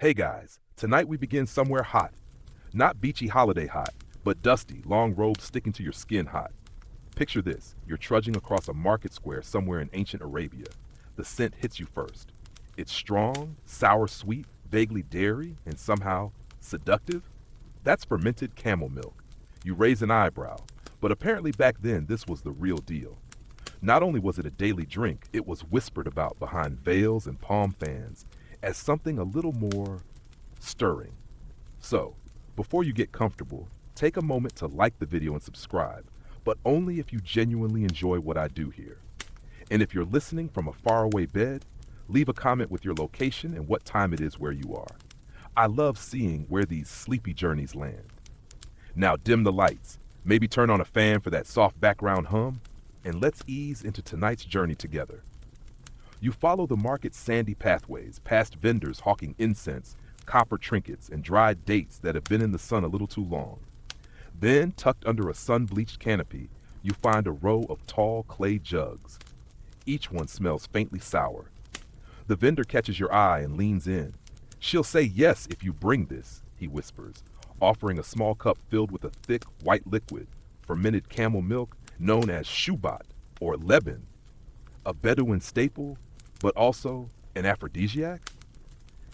Hey guys, tonight we begin somewhere hot. Not beachy-holiday hot, but dusty, long robes sticking to your skin hot. Picture this, you're trudging across a market square somewhere in ancient Arabia. The scent hits you first. It's strong, sour sweet, vaguely dairy, and somehow seductive. That's fermented camel milk. You raise an eyebrow, but apparently back then this was the real deal. Not only was it a daily drink, it was whispered about behind veils and palm fans as something a little more stirring. So, before you get comfortable, take a moment to like the video and subscribe, but only if you genuinely enjoy what I do here. And if you're listening from a faraway bed, leave a comment with your location and what time it is where you are. I love seeing where these sleepy journeys land. Now dim the lights, maybe turn on a fan for that soft background hum, and let's ease into tonight's journey together. You follow the market's sandy pathways, past vendors hawking incense, copper trinkets, and dried dates that have been in the sun a little too long. Then, tucked under a sun-bleached canopy, you find a row of tall clay jugs. Each one smells faintly sour. The vendor catches your eye and leans in. "She'll say yes if you bring this," he whispers, offering a small cup filled with a thick, white liquid, fermented camel milk known as shubat or Leban, a Bedouin staple, but also an aphrodisiac?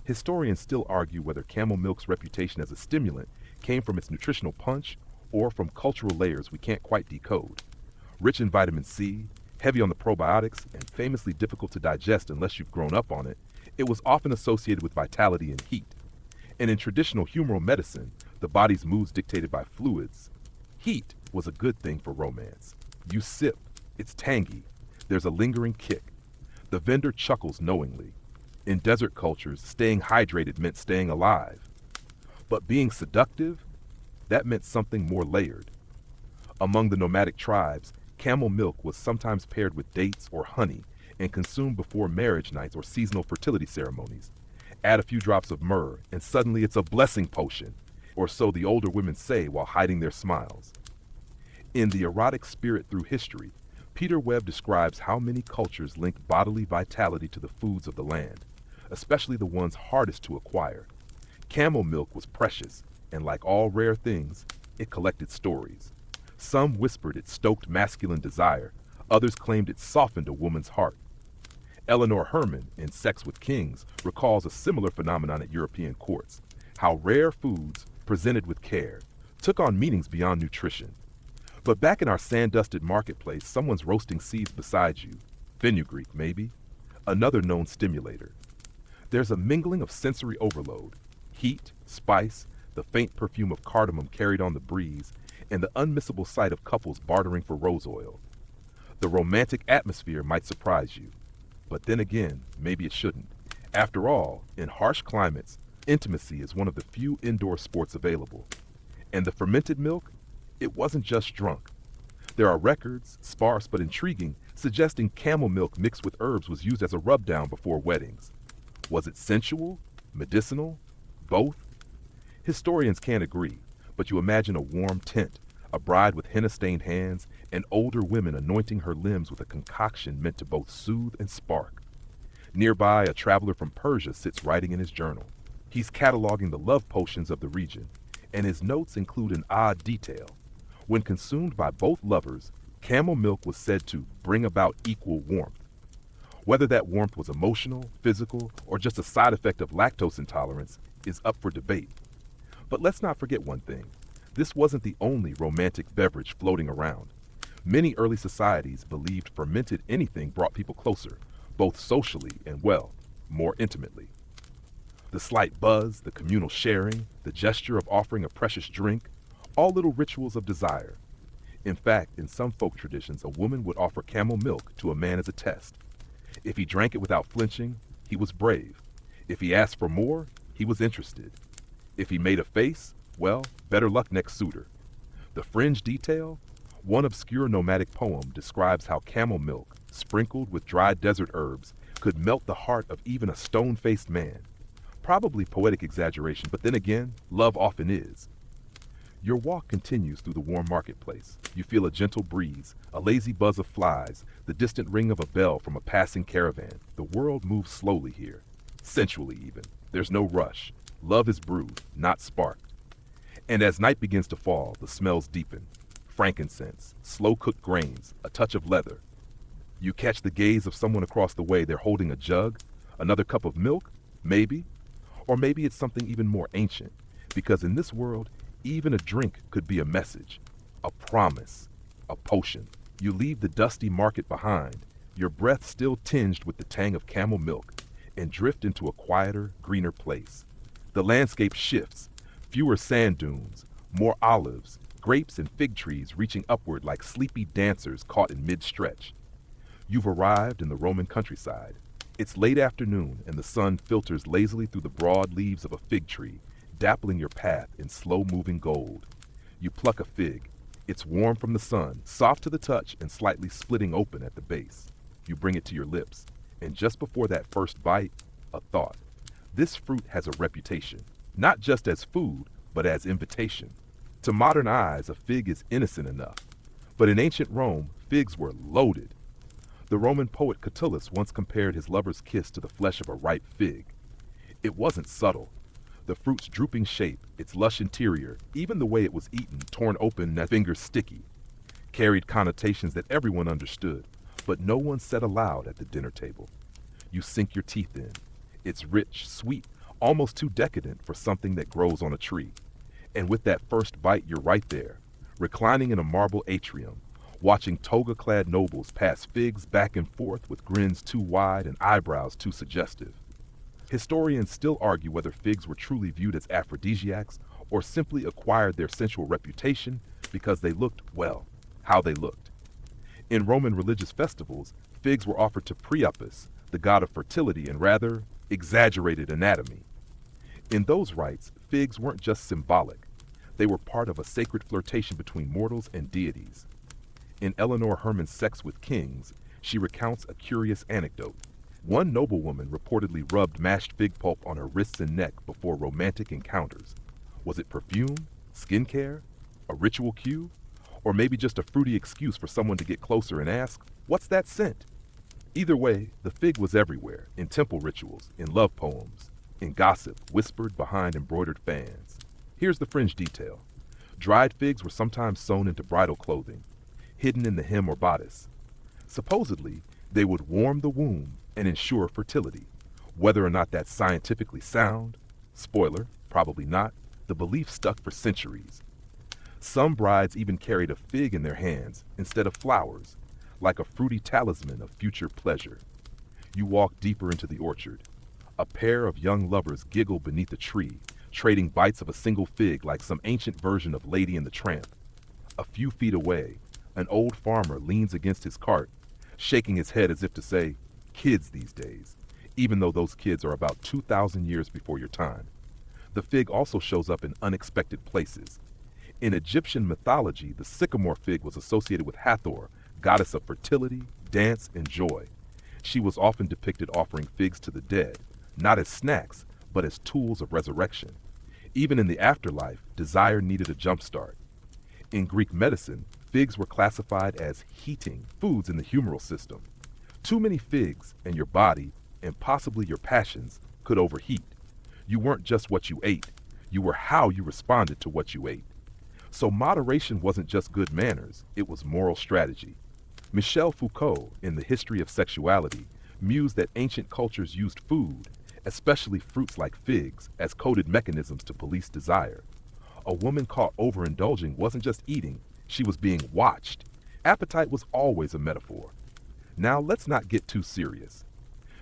Historians still argue whether camel milk's reputation as a stimulant came from its nutritional punch or from cultural layers we can't quite decode. Rich in vitamin C, heavy on the probiotics, and famously difficult to digest unless you've grown up on it, it was often associated with vitality and heat. And in traditional humoral medicine, the body's moods dictated by fluids, heat was a good thing for romance. You sip, it's tangy, there's a lingering kick. The vendor chuckles knowingly. In desert cultures, staying hydrated meant staying alive. But being seductive, that meant something more layered. Among the nomadic tribes, camel milk was sometimes paired with dates or honey and consumed before marriage nights or seasonal fertility ceremonies. Add a few drops of myrrh, and suddenly it's a blessing potion, or so the older women say while hiding their smiles. In The Erotic Spirit Through History, Peter Webb describes how many cultures link bodily vitality to the foods of the land, especially the ones hardest to acquire. Camel milk was precious, and like all rare things, it collected stories. Some whispered it stoked masculine desire, others claimed it softened a woman's heart. Eleanor Herman, in Sex with Kings, recalls a similar phenomenon at European courts, how rare foods, presented with care, took on meanings beyond nutrition. But back in our sand-dusted marketplace, someone's roasting seeds beside you. Fenugreek, maybe? Another known stimulator. There's a mingling of sensory overload. Heat, spice, the faint perfume of cardamom carried on the breeze, and the unmissable sight of couples bartering for rose oil. The romantic atmosphere might surprise you. But then again, maybe it shouldn't. After all, in harsh climates, intimacy is one of the few indoor sports available. And the fermented milk? It wasn't just drunk. There are records, sparse but intriguing, suggesting camel milk mixed with herbs was used as a rub-down before weddings. Was it sensual? Medicinal? Both? Historians can't agree, but you imagine a warm tent, a bride with henna-stained hands, and older women anointing her limbs with a concoction meant to both soothe and spark. Nearby, a traveler from Persia sits writing in his journal. He's cataloging the love potions of the region, and his notes include an odd detail. When consumed by both lovers, camel milk was said to bring about equal warmth. Whether that warmth was emotional, physical, or just a side effect of lactose intolerance is up for debate. But let's not forget one thing. This wasn't the only romantic beverage floating around. Many early societies believed fermented anything brought people closer, both socially and, well, more intimately. The slight buzz, the communal sharing, the gesture of offering a precious drink, all little rituals of desire. In fact, in some folk traditions, a woman would offer camel milk to a man as a test. If he drank it without flinching, he was brave. If he asked for more, he was interested. If he made a face, well, better luck next suitor. The fringe detail? One obscure nomadic poem describes how camel milk, sprinkled with dried desert herbs, could melt the heart of even a stone-faced man. Probably poetic exaggeration, but then again, love often is. Your walk continues through the warm marketplace. You feel a gentle breeze, a lazy buzz of flies, the distant ring of a bell from a passing caravan. The world moves slowly here, sensually even. There's no rush. Love is brewed, not sparked. And as night begins to fall, the smells deepen. Frankincense, slow-cooked grains, a touch of leather. You catch the gaze of someone across the way. They're holding a jug, another cup of milk, maybe. Or maybe it's something even more ancient, because in this world, even a drink could be a message, a promise, a potion. You leave the dusty market behind, your breath still tinged with the tang of camel milk, and drift into a quieter, greener place. The landscape shifts, fewer sand dunes, more olives, grapes and fig trees reaching upward like sleepy dancers caught in mid-stretch. You've arrived in the Roman countryside. It's late afternoon and the sun filters lazily through the broad leaves of a fig tree, dappling your path in slow-moving gold. You pluck a fig. It's warm from the sun, soft to the touch and slightly splitting open at the base. You bring it to your lips, and just before that first bite, a thought. This fruit has a reputation, not just as food, but as invitation. To modern eyes, a fig is innocent enough, but in ancient Rome, figs were loaded. The Roman poet Catullus once compared his lover's kiss to the flesh of a ripe fig. It wasn't subtle. The fruit's drooping shape, its lush interior, even the way it was eaten, torn open and fingers sticky, carried connotations that everyone understood, but no one said aloud at the dinner table. You sink your teeth in. It's rich, sweet, almost too decadent for something that grows on a tree. And with that first bite, you're right there, reclining in a marble atrium, watching toga-clad nobles pass figs back and forth with grins too wide and eyebrows too suggestive. Historians still argue whether figs were truly viewed as aphrodisiacs or simply acquired their sensual reputation because they looked, well, how they looked. In Roman religious festivals, figs were offered to Priapus, the god of fertility and rather exaggerated anatomy. In those rites, figs weren't just symbolic. They were part of a sacred flirtation between mortals and deities. In Eleanor Herman's Sex with Kings, she recounts a curious anecdote. One noblewoman reportedly rubbed mashed fig pulp on her wrists and neck before romantic encounters. Was it perfume, skincare, a ritual cue, or maybe just a fruity excuse for someone to get closer and ask, "What's that scent?" Either way, the fig was everywhere, in temple rituals, in love poems, in gossip whispered behind embroidered fans. Here's the fringe detail. Dried figs were sometimes sewn into bridal clothing, hidden in the hem or bodice. Supposedly, they would warm the womb and ensure fertility. Whether or not that's scientifically sound, spoiler, probably not, the belief stuck for centuries. Some brides even carried a fig in their hands instead of flowers, like a fruity talisman of future pleasure. You walk deeper into the orchard. A pair of young lovers giggle beneath a tree, trading bites of a single fig like some ancient version of Lady and the Tramp. A few feet away, an old farmer leans against his cart, shaking his head as if to say, "Kids these days," even though those kids are about 2,000 years before your time. The fig also shows up in unexpected places. In Egyptian mythology, the sycamore fig was associated with Hathor, goddess of fertility, dance, and joy. She was often depicted offering figs to the dead, not as snacks, but as tools of resurrection. Even in the afterlife, desire needed a jumpstart. In Greek medicine, figs were classified as heating foods in the humoral system. Too many figs, and your body, and possibly your passions, could overheat. You weren't just what you ate, you were how you responded to what you ate. So moderation wasn't just good manners, it was moral strategy. Michel Foucault, in The History of Sexuality, mused that ancient cultures used food, especially fruits like figs, as coded mechanisms to police desire. A woman caught overindulging wasn't just eating, she was being watched. Appetite was always a metaphor. Now let's not get too serious,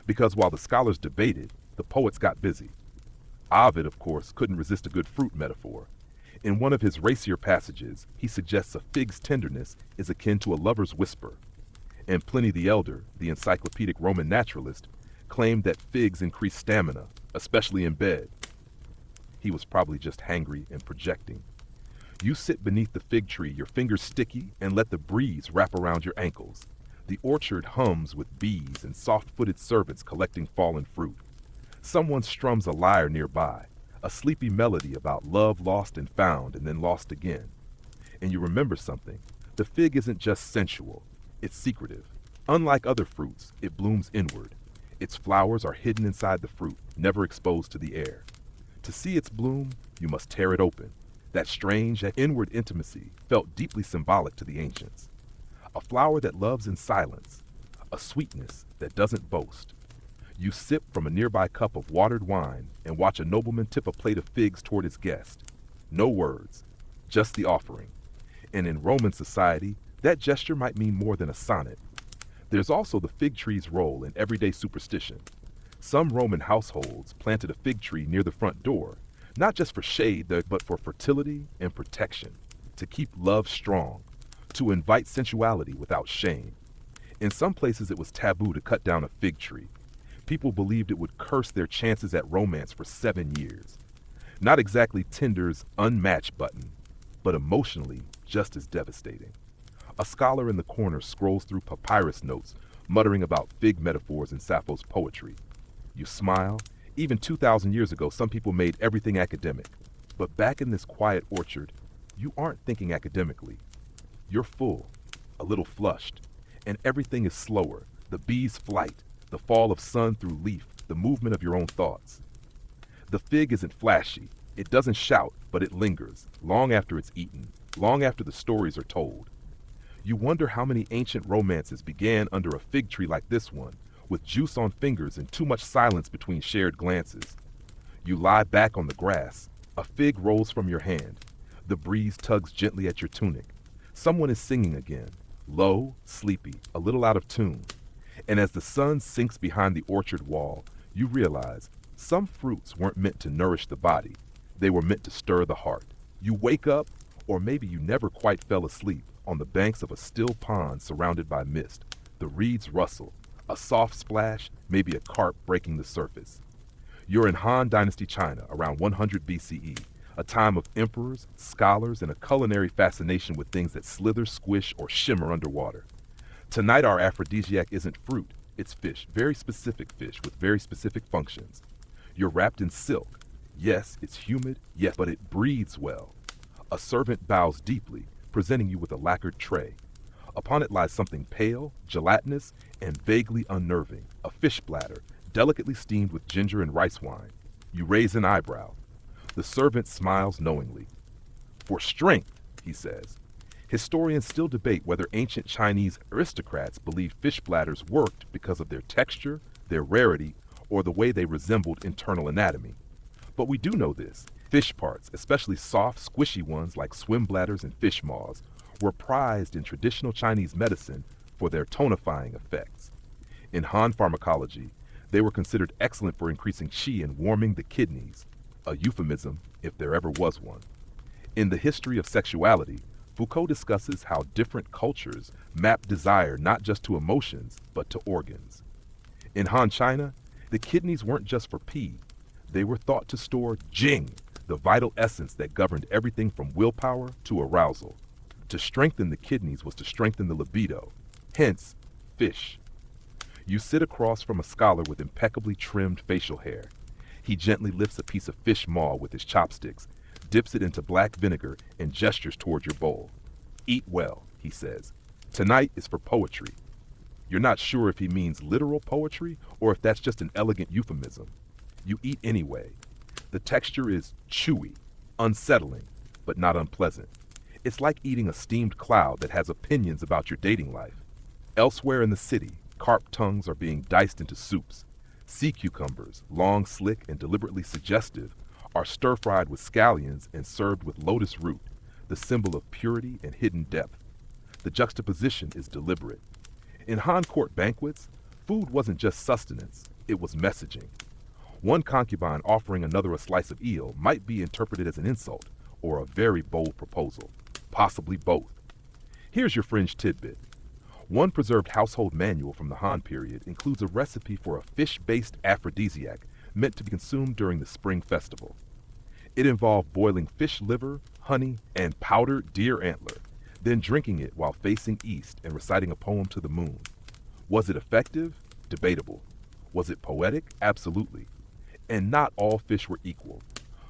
because while the scholars debated, the poets got busy. Ovid, of course, couldn't resist a good fruit metaphor. In one of his racier passages, he suggests a fig's tenderness is akin to a lover's whisper. And Pliny the Elder, the encyclopedic Roman naturalist, claimed that figs increase stamina, especially in bed. He was probably just hangry and projecting. You sit beneath the fig tree, your fingers sticky, and let the breeze wrap around your ankles. The orchard hums with bees and soft-footed servants collecting fallen fruit. Someone strums a lyre nearby, a sleepy melody about love lost and found and then lost again. And you remember something. The fig isn't just sensual, it's secretive. Unlike other fruits, it blooms inward. Its flowers are hidden inside the fruit, never exposed to the air. To see its bloom, you must tear it open. That strange yet inward intimacy felt deeply symbolic to the ancients. A flower that loves in silence, a sweetness that doesn't boast. You sip from a nearby cup of watered wine and watch a nobleman tip a plate of figs toward his guest. No words, just the offering. And in Roman society, that gesture might mean more than a sonnet. There's also the fig tree's role in everyday superstition. Some Roman households planted a fig tree near the front door, not just for shade, but for fertility and protection, to keep love strong, to invite sensuality without shame. In some places it was taboo to cut down a fig tree. People believed it would curse their chances at romance for 7 years. Not exactly Tinder's unmatched button, but emotionally just as devastating. A scholar in the corner scrolls through papyrus notes, muttering about fig metaphors in Sappho's poetry. You smile. Even 2,000 years ago, some people made everything academic. But back in this quiet orchard, you aren't thinking academically. You're full, a little flushed, and everything is slower. The bee's flight, the fall of sun through leaf, the movement of your own thoughts. The fig isn't flashy. It doesn't shout, but it lingers, long after it's eaten, long after the stories are told. You wonder how many ancient romances began under a fig tree like this one, with juice on fingers and too much silence between shared glances. You lie back on the grass. A fig rolls from your hand. The breeze tugs gently at your tunic. Someone is singing again, low, sleepy, a little out of tune. And as the sun sinks behind the orchard wall, you realize some fruits weren't meant to nourish the body. They were meant to stir the heart. You wake up, or maybe you never quite fell asleep, on the banks of a still pond surrounded by mist. The reeds rustle. A soft splash, maybe a carp breaking the surface. You're in Han Dynasty China around 100 BCE, a time of emperors, scholars, and a culinary fascination with things that slither, squish, or shimmer underwater. Tonight our aphrodisiac isn't fruit, it's fish, very specific fish with very specific functions. You're wrapped in silk. Yes, it's humid, yes, but it breathes well. A servant bows deeply, presenting you with a lacquered tray. Upon it lies something pale, gelatinous, and vaguely unnerving, a fish bladder, delicately steamed with ginger and rice wine. You raise an eyebrow. The servant smiles knowingly. For strength, he says. Historians still debate whether ancient Chinese aristocrats believed fish bladders worked because of their texture, their rarity, or the way they resembled internal anatomy. But we do know this. Fish parts, especially soft, squishy ones like swim bladders and fish maws, were prized in traditional Chinese medicine for their tonifying effects. In Han pharmacology, they were considered excellent for increasing qi and warming the kidneys, a euphemism if there ever was one. In The History of Sexuality, Foucault discusses how different cultures map desire not just to emotions, but to organs. In Han China, the kidneys weren't just for pee. They were thought to store jing, the vital essence that governed everything from willpower to arousal. To strengthen the kidneys was to strengthen the libido, hence, fish. You sit across from a scholar with impeccably trimmed facial hair. He gently lifts a piece of fish maw with his chopsticks, dips it into black vinegar, and gestures toward your bowl. Eat well, he says. Tonight is for poetry. You're not sure if he means literal poetry or if that's just an elegant euphemism. You eat anyway. The texture is chewy, unsettling, but not unpleasant. It's like eating a steamed cloud that has opinions about your dating life. Elsewhere in the city, carp tongues are being diced into soups. Sea cucumbers, long, slick, and deliberately suggestive, are stir-fried with scallions and served with lotus root, the symbol of purity and hidden depth. The juxtaposition is deliberate. In Han court banquets, food wasn't just sustenance, it was messaging. One concubine offering another a slice of eel might be interpreted as an insult or a very bold proposal, possibly both. Here's your fringe tidbit. One preserved household manual from the Han period includes a recipe for a fish-based aphrodisiac meant to be consumed during the spring festival. It involved boiling fish liver, honey, and powdered deer antler, then drinking it while facing east and reciting a poem to the moon. Was it effective? Debatable. Was it poetic? Absolutely. And not all fish were equal.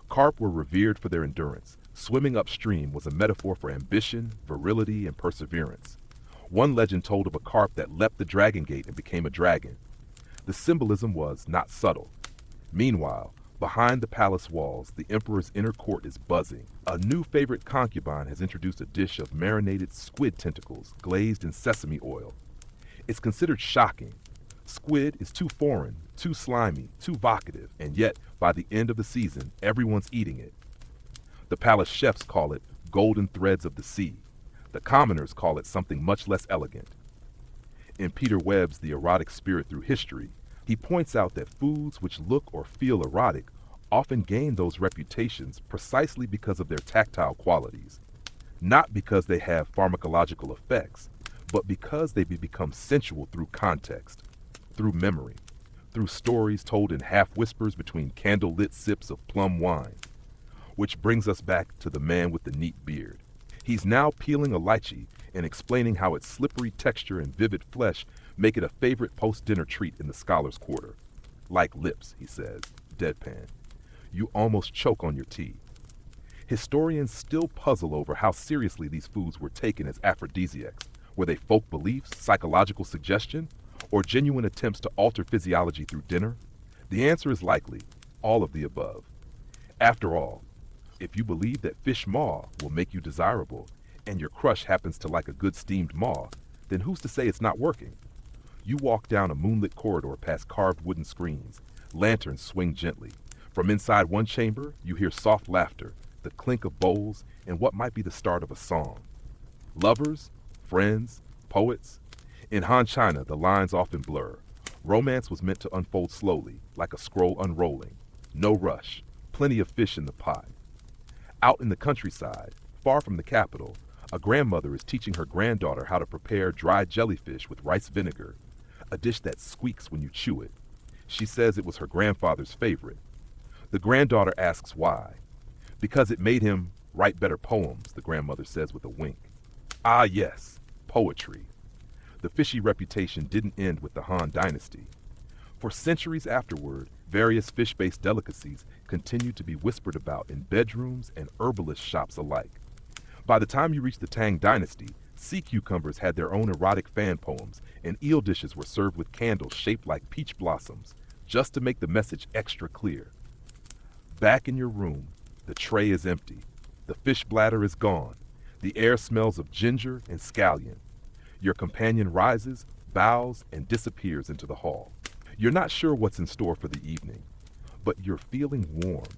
Carp were revered for their endurance. Swimming upstream was a metaphor for ambition, virility, and perseverance. One legend told of a carp that leapt the dragon gate and became a dragon. The symbolism was not subtle. Meanwhile, behind the palace walls, the emperor's inner court is buzzing. A new favorite concubine has introduced a dish of marinated squid tentacles glazed in sesame oil. It's considered shocking. Squid is too foreign, too slimy, too vocative, and yet, by the end of the season, everyone's eating it. The palace chefs call it golden threads of the sea. The commoners call it something much less elegant. In Peter Webb's The Erotic Spirit Through History, he points out that foods which look or feel erotic often gain those reputations precisely because of their tactile qualities, not because they have pharmacological effects, but because they become sensual through context, through memory, through stories told in half-whispers between candle-lit sips of plum wine. Which brings us back to the man with the neat beard. He's now peeling a lychee and explaining how its slippery texture and vivid flesh make it a favorite post-dinner treat in the scholars' quarter. Like lips, he says, deadpan. You almost choke on your tea. Historians still puzzle over how seriously these foods were taken as aphrodisiacs. Were they folk beliefs, psychological suggestion, or genuine attempts to alter physiology through dinner? The answer is likely all of the above. After all, if you believe that fish maw will make you desirable, and your crush happens to like a good steamed maw, then who's to say it's not working? You walk down a moonlit corridor past carved wooden screens. Lanterns swing gently. From inside one chamber, you hear soft laughter, the clink of bowls, and what might be the start of a song. Lovers, friends, poets. In Han China, the lines often blur. Romance was meant to unfold slowly, like a scroll unrolling. No rush, plenty of fish in the pot. Out in the countryside, far from the capital, a grandmother is teaching her granddaughter how to prepare dried jellyfish with rice vinegar, a dish that squeaks when you chew it. She says it was her grandfather's favorite. The granddaughter asks why. Because it made him write better poems, the grandmother says with a wink. Ah yes, poetry. The fishy reputation didn't end with the Han Dynasty. For centuries afterward, various fish-based delicacies continued to be whispered about in bedrooms and herbalist shops alike. By the time you reached the Tang Dynasty, sea cucumbers had their own erotic fan poems, and eel dishes were served with candles shaped like peach blossoms, just to make the message extra clear. Back in your room, the tray is empty. The fish bladder is gone. The air smells of ginger and scallion. Your companion rises, bows, and disappears into the hall. You're not sure what's in store for the evening, but you're feeling warm.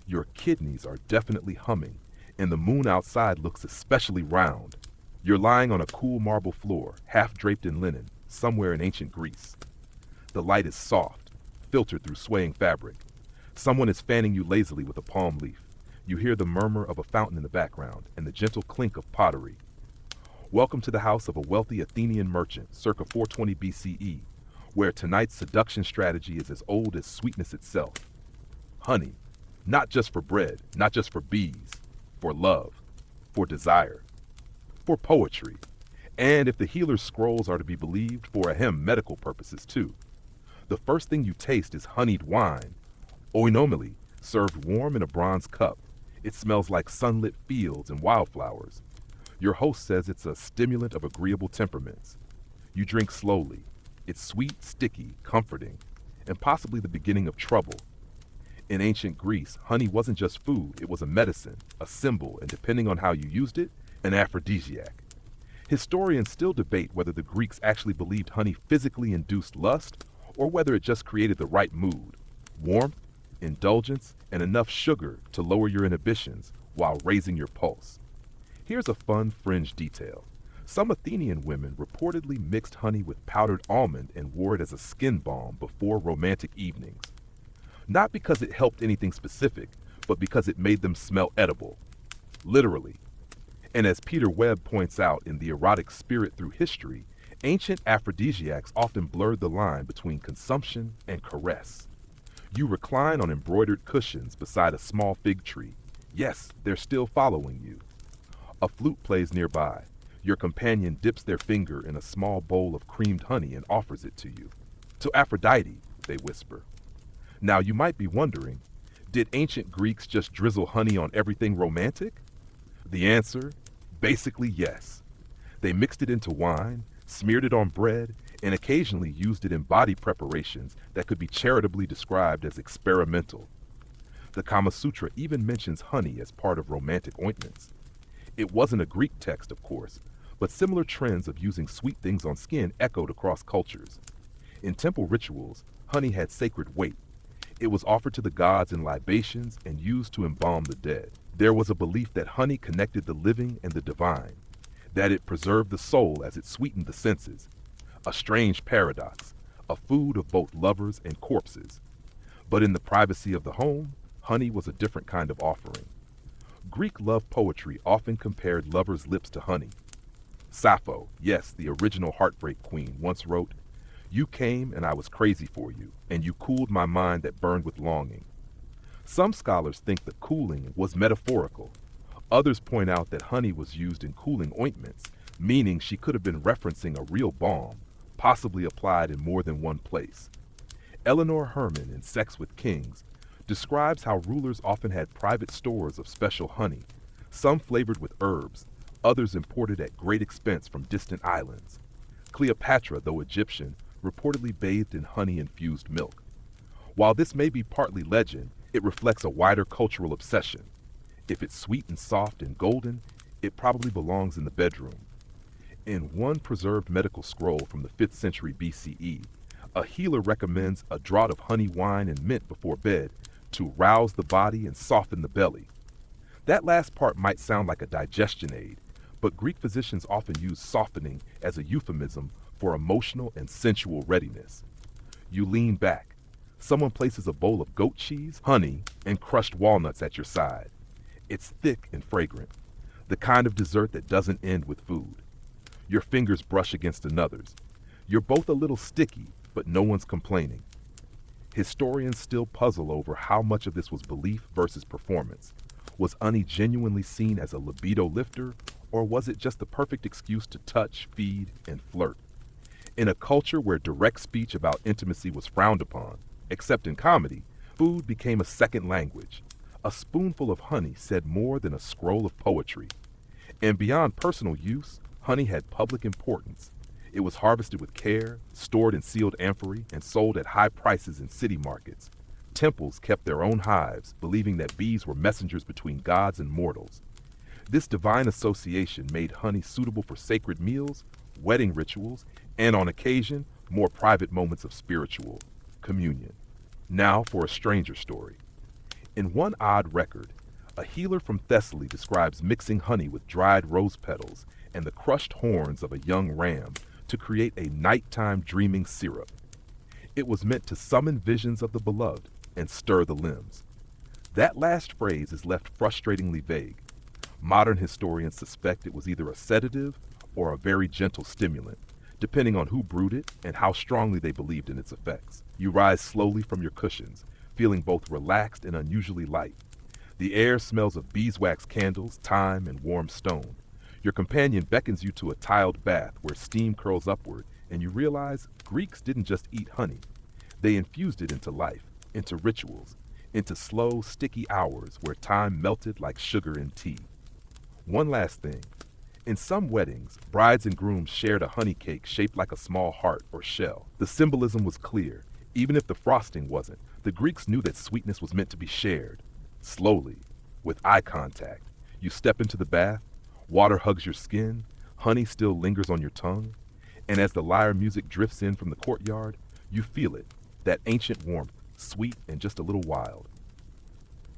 Your kidneys are definitely humming, and the moon outside looks especially round. You're lying on a cool marble floor, half draped in linen, somewhere in ancient Greece. The light is soft, filtered through swaying fabric. Someone is fanning you lazily with a palm leaf. You hear the murmur of a fountain in the background and the gentle clink of pottery. Welcome to the house of a wealthy Athenian merchant, circa 420 BCE, where tonight's seduction strategy is as old as sweetness itself. Honey, not just for bread, not just for bees, for love, for desire, for poetry, and if the healer's scrolls are to be believed, for medical purposes too. The first thing you taste is honeyed wine, oinomili, served warm in a bronze cup. It smells like sunlit fields and wildflowers. Your host says it's a stimulant of agreeable temperaments. You drink slowly. It's sweet, sticky, comforting, and possibly the beginning of trouble. In ancient Greece, honey wasn't just food, it was a medicine, a symbol, and depending on how you used it, an aphrodisiac. Historians still debate whether the Greeks actually believed honey physically induced lust, or whether it just created the right mood, warmth, indulgence, and enough sugar to lower your inhibitions while raising your pulse. Here's a fun fringe detail. Some Athenian women reportedly mixed honey with powdered almond and wore it as a skin balm before romantic evenings. Not because it helped anything specific, but because it made them smell edible. Literally. And as Peter Webb points out in The Erotic Spirit Through History, ancient aphrodisiacs often blurred the line between consumption and caress. You recline on embroidered cushions beside a small fig tree. Yes, they're still following you. A flute plays nearby. Your companion dips their finger in a small bowl of creamed honey and offers it to you. To Aphrodite, they whisper. Now you might be wondering, did ancient Greeks just drizzle honey on everything romantic? The answer, basically yes. They mixed it into wine, smeared it on bread, and occasionally used it in body preparations that could be charitably described as experimental. The Kama Sutra even mentions honey as part of romantic ointments. It wasn't a Greek text, of course, but similar trends of using sweet things on skin echoed across cultures. In temple rituals, honey had sacred weight. It was offered to the gods in libations and used to embalm the dead. There was a belief that honey connected the living and the divine, that it preserved the soul as it sweetened the senses. A strange paradox, a food of both lovers and corpses. But in the privacy of the home, honey was a different kind of offering. Greek love poetry often compared lovers' lips to honey. Sappho, yes, the original heartbreak queen, once wrote, "You came and I was crazy for you, and you cooled my mind that burned with longing." Some scholars think the cooling was metaphorical. Others point out that honey was used in cooling ointments, meaning she could have been referencing a real balm, possibly applied in more than one place. Eleanor Herman in Sex with Kings describes how rulers often had private stores of special honey, some flavored with herbs, others imported at great expense from distant islands. Cleopatra, though Egyptian, reportedly bathed in honey-infused milk. While this may be partly legend, it reflects a wider cultural obsession. If it's sweet and soft and golden, it probably belongs in the bedroom. In one preserved medical scroll from the 5th century BCE, a healer recommends a draught of honey wine and mint before bed to rouse the body and soften the belly. That last part might sound like a digestion aid, but Greek physicians often use softening as a euphemism for emotional and sensual readiness. You lean back. Someone places a bowl of goat cheese, honey, and crushed walnuts at your side. It's thick and fragrant, the kind of dessert that doesn't end with food. Your fingers brush against another's. You're both a little sticky, but no one's complaining. Historians still puzzle over how much of this was belief versus performance. Was honey genuinely seen as a libido lifter, or was it just the perfect excuse to touch, feed, and flirt? In a culture where direct speech about intimacy was frowned upon, except in comedy, food became a second language. A spoonful of honey said more than a scroll of poetry. And beyond personal use, honey had public importance. It was harvested with care, stored in sealed amphorae, and sold at high prices in city markets. Temples kept their own hives, believing that bees were messengers between gods and mortals. This divine association made honey suitable for sacred meals, wedding rituals, and on occasion, more private moments of spiritual communion. Now for a stranger story. In one odd record, a healer from Thessaly describes mixing honey with dried rose petals and the crushed horns of a young ram to create a nighttime dreaming syrup. It was meant to summon visions of the beloved and stir the limbs. That last phrase is left frustratingly vague. Modern historians suspect it was either a sedative or a very gentle stimulant, depending on who brewed it and how strongly they believed in its effects. You rise slowly from your cushions, feeling both relaxed and unusually light. The air smells of beeswax candles, thyme, and warm stone. Your companion beckons you to a tiled bath where steam curls upward, and you realize Greeks didn't just eat honey. They infused it into life, into rituals, into slow, sticky hours where time melted like sugar in tea. One last thing. In some weddings, brides and grooms shared a honey cake shaped like a small heart or shell. The symbolism was clear. Even if the frosting wasn't, the Greeks knew that sweetness was meant to be shared. Slowly, with eye contact, you step into the bath, water hugs your skin, honey still lingers on your tongue, and as the lyre music drifts in from the courtyard, you feel it, that ancient warmth, sweet and just a little wild.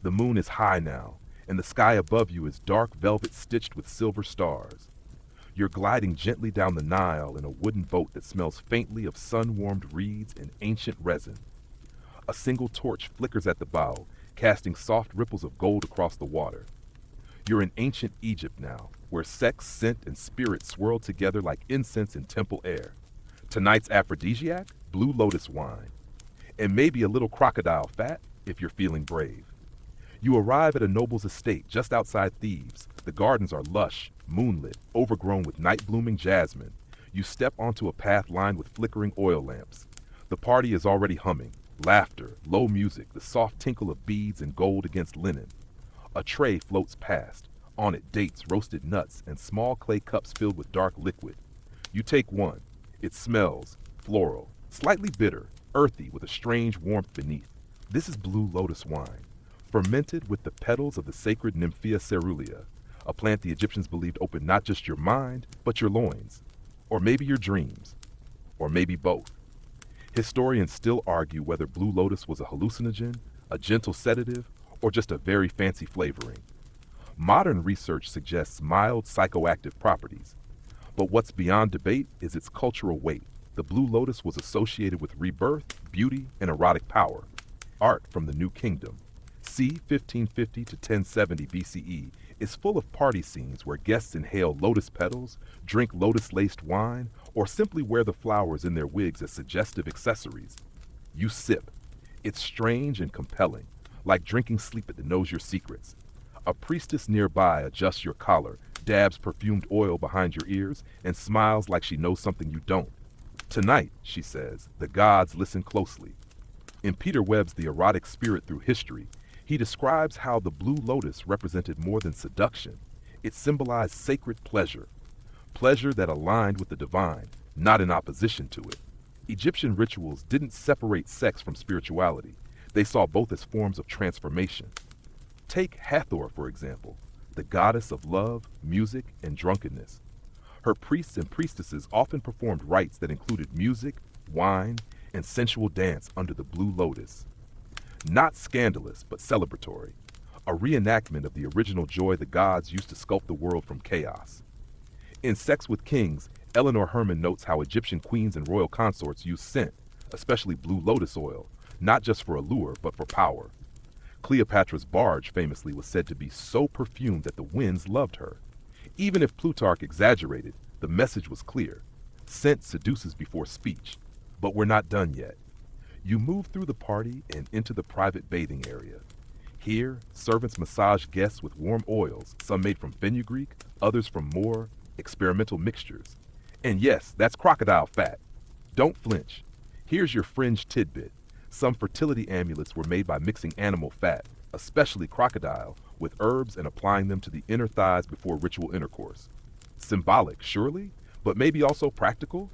The moon is high now, and the sky above you is dark velvet stitched with silver stars. You're gliding gently down the Nile in a wooden boat that smells faintly of sun-warmed reeds and ancient resin. A single torch flickers at the bow, casting soft ripples of gold across the water. You're in ancient Egypt now, where sex, scent, and spirit swirl together like incense in temple air. Tonight's aphrodisiac, blue lotus wine. And maybe a little crocodile fat, if you're feeling brave. You arrive at a noble's estate just outside Thebes. The gardens are lush, moonlit, overgrown with night-blooming jasmine. You step onto a path lined with flickering oil lamps. The party is already humming. Laughter, low music, the soft tinkle of beads and gold against linen. A tray floats past. On it, dates, roasted nuts, and small clay cups filled with dark liquid. You take one. It smells Floral, slightly bitter, earthy with a strange warmth beneath. This is blue lotus wine, fermented with the petals of the sacred Nymphea cerulea, a plant the Egyptians believed opened not just your mind, but your loins, or maybe your dreams, or maybe both. Historians still argue whether blue lotus was a hallucinogen, a gentle sedative, or just a very fancy flavoring. Modern research suggests mild psychoactive properties, but what's beyond debate is its cultural weight. The blue lotus was associated with rebirth, beauty, and erotic power. Art from the New Kingdom, c. 1550 to 1070 BCE, is full of party scenes where guests inhale lotus petals, drink lotus-laced wine, or simply wear the flowers in their wigs as suggestive accessories. You sip. It's strange and compelling, like drinking sleep that knows your secrets. A priestess nearby adjusts your collar, dabs perfumed oil behind your ears, and smiles like she knows something you don't. Tonight, she says, the gods listen closely. In Peter Webb's The Erotic Spirit Through History, he describes how the blue lotus represented more than seduction. It symbolized sacred pleasure, pleasure that aligned with the divine, not in opposition to it. Egyptian rituals didn't separate sex from spirituality. They saw both as forms of transformation. Take Hathor, for example, the goddess of love, music, and drunkenness. Her priests and priestesses often performed rites that included music, wine, and sensual dance under the blue lotus. Not scandalous, but celebratory, a reenactment of the original joy the gods used to sculpt the world from chaos. In Sex with Kings, Eleanor Herman notes how Egyptian queens and royal consorts used scent, especially blue lotus oil, not just for allure, but for power. Cleopatra's barge famously was said to be so perfumed that the winds loved her. Even if Plutarch exaggerated, the message was clear. Scent seduces before speech. But we're not done yet. You move through the party and into the private bathing area. Here, servants massage guests with warm oils, some made from fenugreek, others from more experimental mixtures. And yes, that's crocodile fat. Don't flinch. Here's your fringe tidbit. Some fertility amulets were made by mixing animal fat, especially crocodile, with herbs and applying them to the inner thighs before ritual intercourse. Symbolic, surely, but maybe also practical?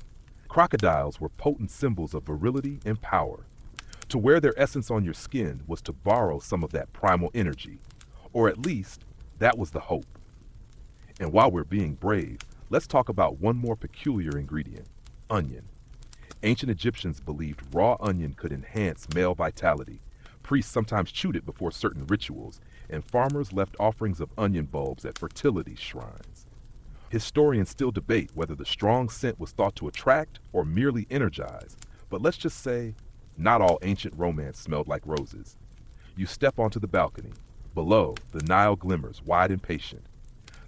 Crocodiles were potent symbols of virility and power. To wear their essence on your skin was to borrow some of that primal energy, or at least, that was the hope. And while we're being brave, let's talk about one more peculiar ingredient, onion. Ancient Egyptians believed raw onion could enhance male vitality. Priests sometimes chewed it before certain rituals, and farmers left offerings of onion bulbs at fertility shrines. Historians still debate whether the strong scent was thought to attract or merely energize, but let's just say, not all ancient romance smelled like roses. You step onto the balcony. Below, the Nile glimmers, wide and patient.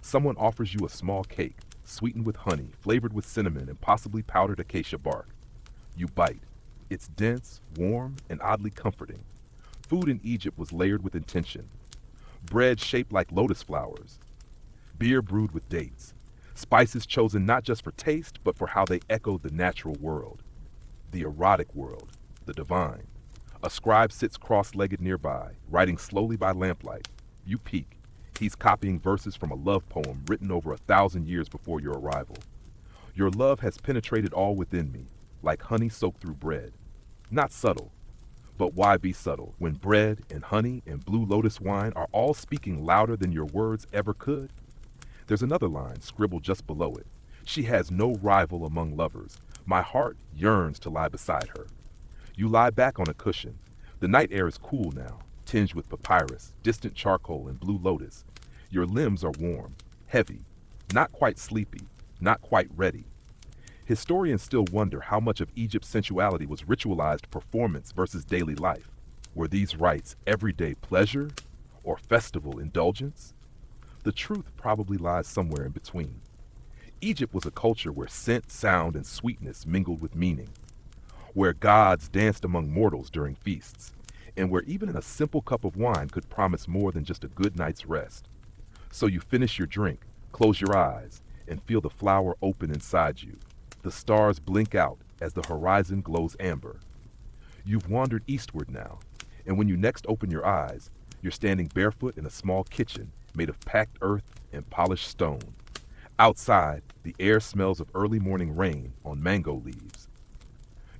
Someone offers you a small cake, sweetened with honey, flavored with cinnamon and possibly powdered acacia bark. You bite. It's dense, warm, and oddly comforting. Food in Egypt was layered with intention. Bread shaped like lotus flowers. Beer brewed with dates. Spices chosen not just for taste, but for how they echoed the natural world. The erotic world, the divine. A scribe sits cross-legged nearby, writing slowly by lamplight. You peek. He's copying verses from a love poem written over 1,000 years before your arrival. Your love has penetrated all within me, like honey soaked through bread. Not subtle. But why be subtle when bread and honey and blue lotus wine are all speaking louder than your words ever could? There's another line scribbled just below it. She has no rival among lovers. My heart yearns to lie beside her. You lie back on a cushion. The night air is cool now, tinged with papyrus, distant charcoal, and blue lotus. Your limbs are warm, heavy, not quite sleepy, not quite ready. Historians still wonder how much of Egypt's sensuality was ritualized performance versus daily life. Were these rites everyday pleasure or festival indulgence? The truth probably lies somewhere in between. Egypt was a culture where scent, sound, and sweetness mingled with meaning, where gods danced among mortals during feasts, and where even a simple cup of wine could promise more than just a good night's rest. So you finish your drink, close your eyes, and feel the flower open inside you. The stars blink out as the horizon glows amber. You've wandered eastward now, and when you next open your eyes, you're standing barefoot in a small kitchen made of packed earth and polished stone. Outside, the air smells of early morning rain on mango leaves.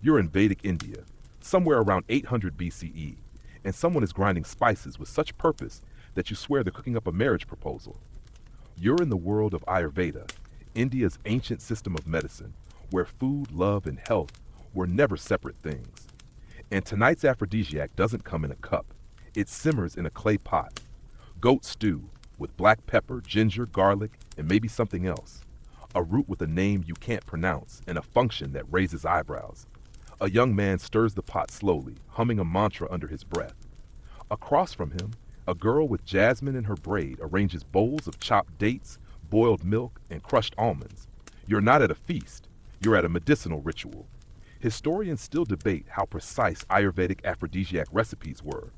You're in Vedic India, somewhere around 800 BCE, and someone is grinding spices with such purpose that you swear they're cooking up a marriage proposal. You're in the world of Ayurveda, India's ancient system of medicine, where food, love, and health were never separate things. And tonight's aphrodisiac doesn't come in a cup. It simmers in a clay pot. Goat stew with black pepper, ginger, garlic, and maybe something else. A root with a name you can't pronounce and a function that raises eyebrows. A young man stirs the pot slowly, humming a mantra under his breath. Across from him, a girl with jasmine in her braid arranges bowls of chopped dates, boiled milk, and crushed almonds. You're not at a feast, you're at a medicinal ritual. Historians still debate how precise Ayurvedic aphrodisiac recipes were.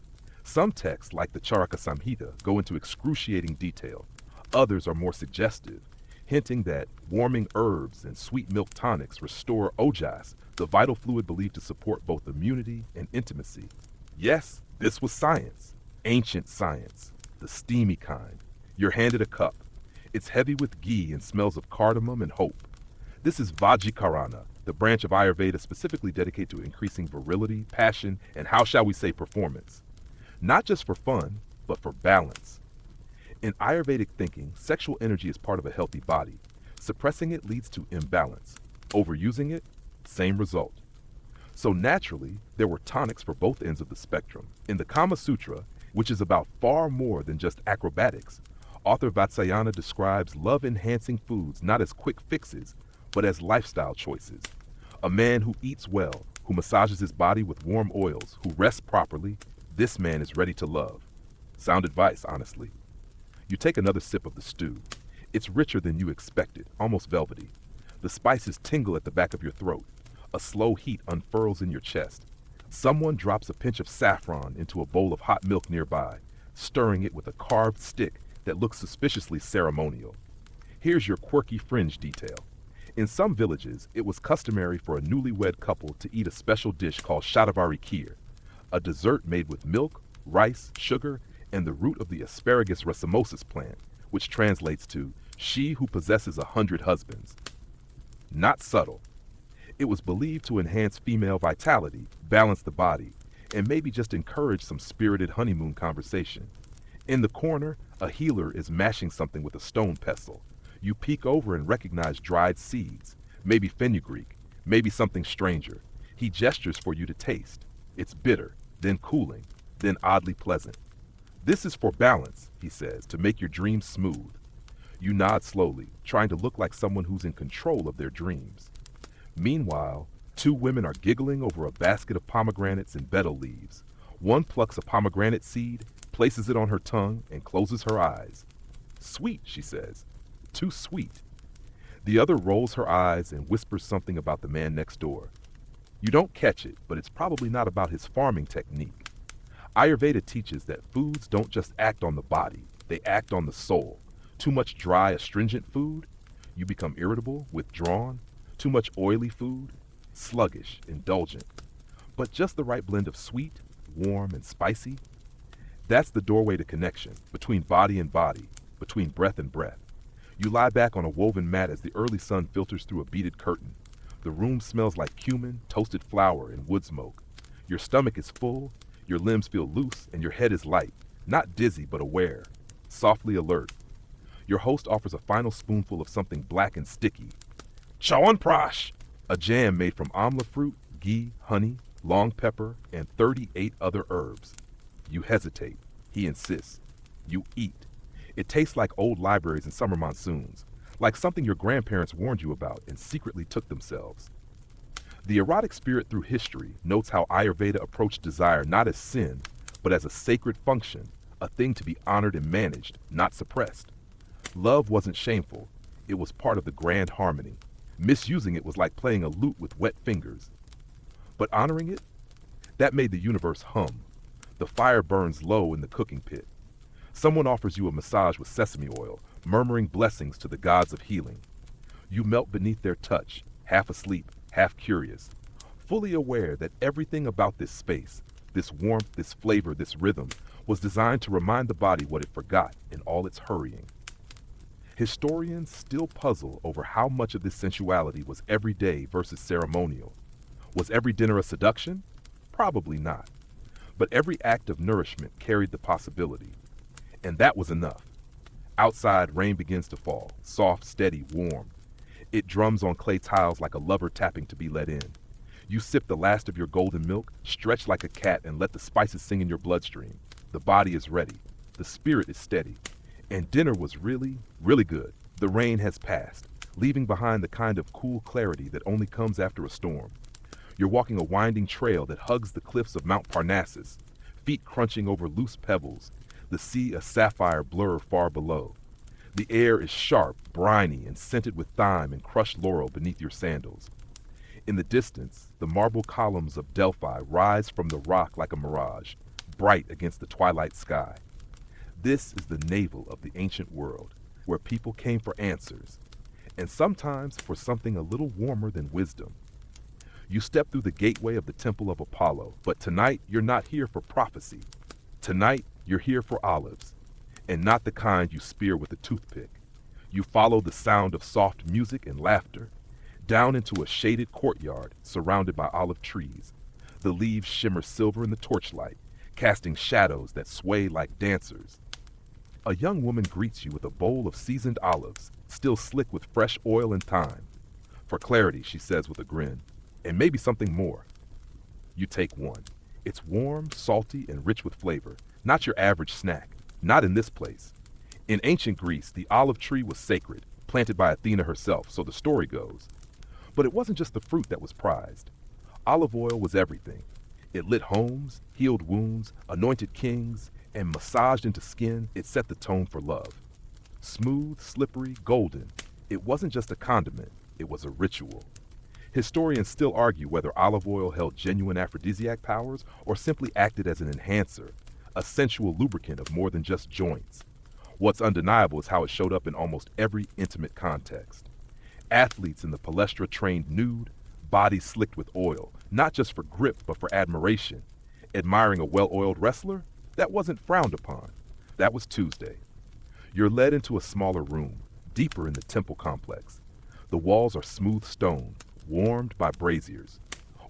Some texts, like the Charaka Samhita, go into excruciating detail. Others are more suggestive, hinting that warming herbs and sweet milk tonics restore ojas, the vital fluid believed to support both immunity and intimacy. Yes, this was science. Ancient science. The steamy kind. You're handed a cup. It's heavy with ghee and smells of cardamom and hope. This is Vajjikarana, the branch of Ayurveda specifically dedicated to increasing virility, passion, and how shall we say performance. Not just for fun, but for balance. In Ayurvedic thinking, sexual energy is part of a healthy body. Suppressing it leads to imbalance. Overusing it, same result. So naturally, there were tonics for both ends of the spectrum. In the Kama Sutra, which is about far more than just acrobatics, author Vatsyayana describes love-enhancing foods not as quick fixes, but as lifestyle choices. A man who eats well, who massages his body with warm oils, who rests properly, this man is ready to love. Sound advice, honestly. You take another sip of the stew. It's richer than you expected, almost velvety. The spices tingle at the back of your throat. A slow heat unfurls in your chest. Someone drops a pinch of saffron into a bowl of hot milk nearby, stirring it with a carved stick that looks suspiciously ceremonial. Here's your quirky fringe detail. In some villages, it was customary for a newlywed couple to eat a special dish called shatavari kheer, a dessert made with milk, rice, sugar, and the root of the asparagus racemosus plant, which translates to she who possesses 100 husbands. Not subtle. It was believed to enhance female vitality, balance the body, and maybe just encourage some spirited honeymoon conversation. In the corner, a healer is mashing something with a stone pestle. You peek over and recognize dried seeds, maybe fenugreek, maybe something stranger. He gestures for you to taste. It's bitter, then cooling, then oddly pleasant. This is for balance, he says, to make your dreams smooth. You nod slowly, trying to look like someone who's in control of their dreams. Meanwhile, two women are giggling over a basket of pomegranates and betel leaves. One plucks a pomegranate seed, places it on her tongue, and closes her eyes. Sweet, she says. Too sweet. The other rolls her eyes and whispers something about the man next door. You don't catch it, but it's probably not about his farming technique. Ayurveda teaches that foods don't just act on the body, they act on the soul. Too much dry, astringent food, you become irritable, withdrawn. Too much oily food, sluggish, indulgent. But just the right blend of sweet, warm, and spicy, that's the doorway to connection, between body and body, between breath and breath. You lie back on a woven mat as the early sun filters through a beaded curtain. The room smells like cumin, toasted flour, and wood smoke. Your stomach is full, your limbs feel loose, and your head is light, not dizzy but aware, softly alert. Your host offers a final spoonful of something black and sticky. Chawanprash! A jam made from amla fruit, ghee, honey, long pepper, and 38 other herbs. You hesitate. He insists. You eat. It tastes like old libraries in summer monsoons, like something your grandparents warned you about and secretly took themselves. The erotic spirit through history notes how Ayurveda approached desire not as sin, but as a sacred function, a thing to be honored and managed, not suppressed. Love wasn't shameful. It was part of the grand harmony. Misusing it was like playing a lute with wet fingers. But honoring it? That made the universe hum. The fire burns low in the cooking pit. Someone offers you a massage with sesame oil, murmuring blessings to the gods of healing. You melt beneath their touch, half asleep, half curious, fully aware that everything about this space, this warmth, this flavor, this rhythm, was designed to remind the body what it forgot in all its hurrying. Historians still puzzle over how much of this sensuality was everyday versus ceremonial. Was every dinner a seduction? Probably not. But every act of nourishment carried the possibility. And that was enough. Outside, rain begins to fall, soft, steady, warm. It drums on clay tiles like a lover tapping to be let in. You sip the last of your golden milk, stretch like a cat, and let the spices sing in your bloodstream. The body is ready. The spirit is steady. And dinner was really, really good. The rain has passed, leaving behind the kind of cool clarity that only comes after a storm. You're walking a winding trail that hugs the cliffs of Mount Parnassus, feet crunching over loose pebbles, the sea a sapphire blur far below. The air is sharp, briny, and scented with thyme and crushed laurel beneath your sandals. In the distance, the marble columns of Delphi rise from the rock like a mirage, bright against the twilight sky. This is the navel of the ancient world, where people came for answers, and sometimes for something a little warmer than wisdom. You step through the gateway of the Temple of Apollo, but tonight you're not here for prophecy. Tonight you're here for olives, and not the kind you spear with a toothpick. You follow the sound of soft music and laughter, down into a shaded courtyard surrounded by olive trees. The leaves shimmer silver in the torchlight, casting shadows that sway like dancers. A young woman greets you with a bowl of seasoned olives, still slick with fresh oil and thyme. For clarity, she says with a grin, and maybe something more. You take one. It's warm, salty, and rich with flavor, not your average snack, not in this place. In ancient Greece, the olive tree was sacred, planted by Athena herself, so the story goes. But it wasn't just the fruit that was prized. Olive oil was everything. It lit homes, healed wounds, anointed kings, and massaged into skin, it set the tone for love. Smooth, slippery, golden, it wasn't just a condiment, it was a ritual. Historians still argue whether olive oil held genuine aphrodisiac powers or simply acted as an enhancer, a sensual lubricant of more than just joints. What's undeniable is how it showed up in almost every intimate context. Athletes in the palestra trained nude, bodies slicked with oil, not just for grip but for admiration. Admiring a well-oiled wrestler? That wasn't frowned upon. That was Tuesday. You're led into a smaller room, deeper in the temple complex. The walls are smooth stone, warmed by braziers.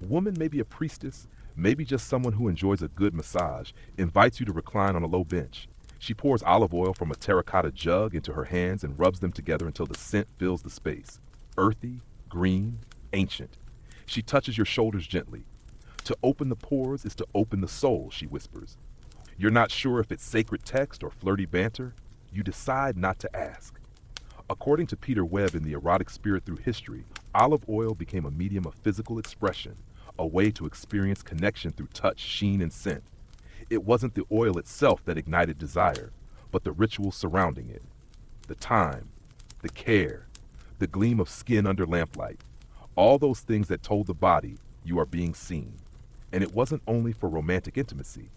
A woman, maybe a priestess, maybe just someone who enjoys a good massage, invites you to recline on a low bench. She pours olive oil from a terracotta jug into her hands and rubs them together until the scent fills the space. Earthy, green, ancient. She touches your shoulders gently. To open the pores is to open the soul, she whispers. You're not sure if it's sacred text or flirty banter. You decide not to ask. According to Peter Webb in The Erotic Spirit Through History, olive oil became a medium of physical expression, a way to experience connection through touch, sheen, and scent. It wasn't the oil itself that ignited desire, but the rituals surrounding it. The time, the care, the gleam of skin under lamplight. All those things that told the body you are being seen. And it wasn't only for romantic intimacy.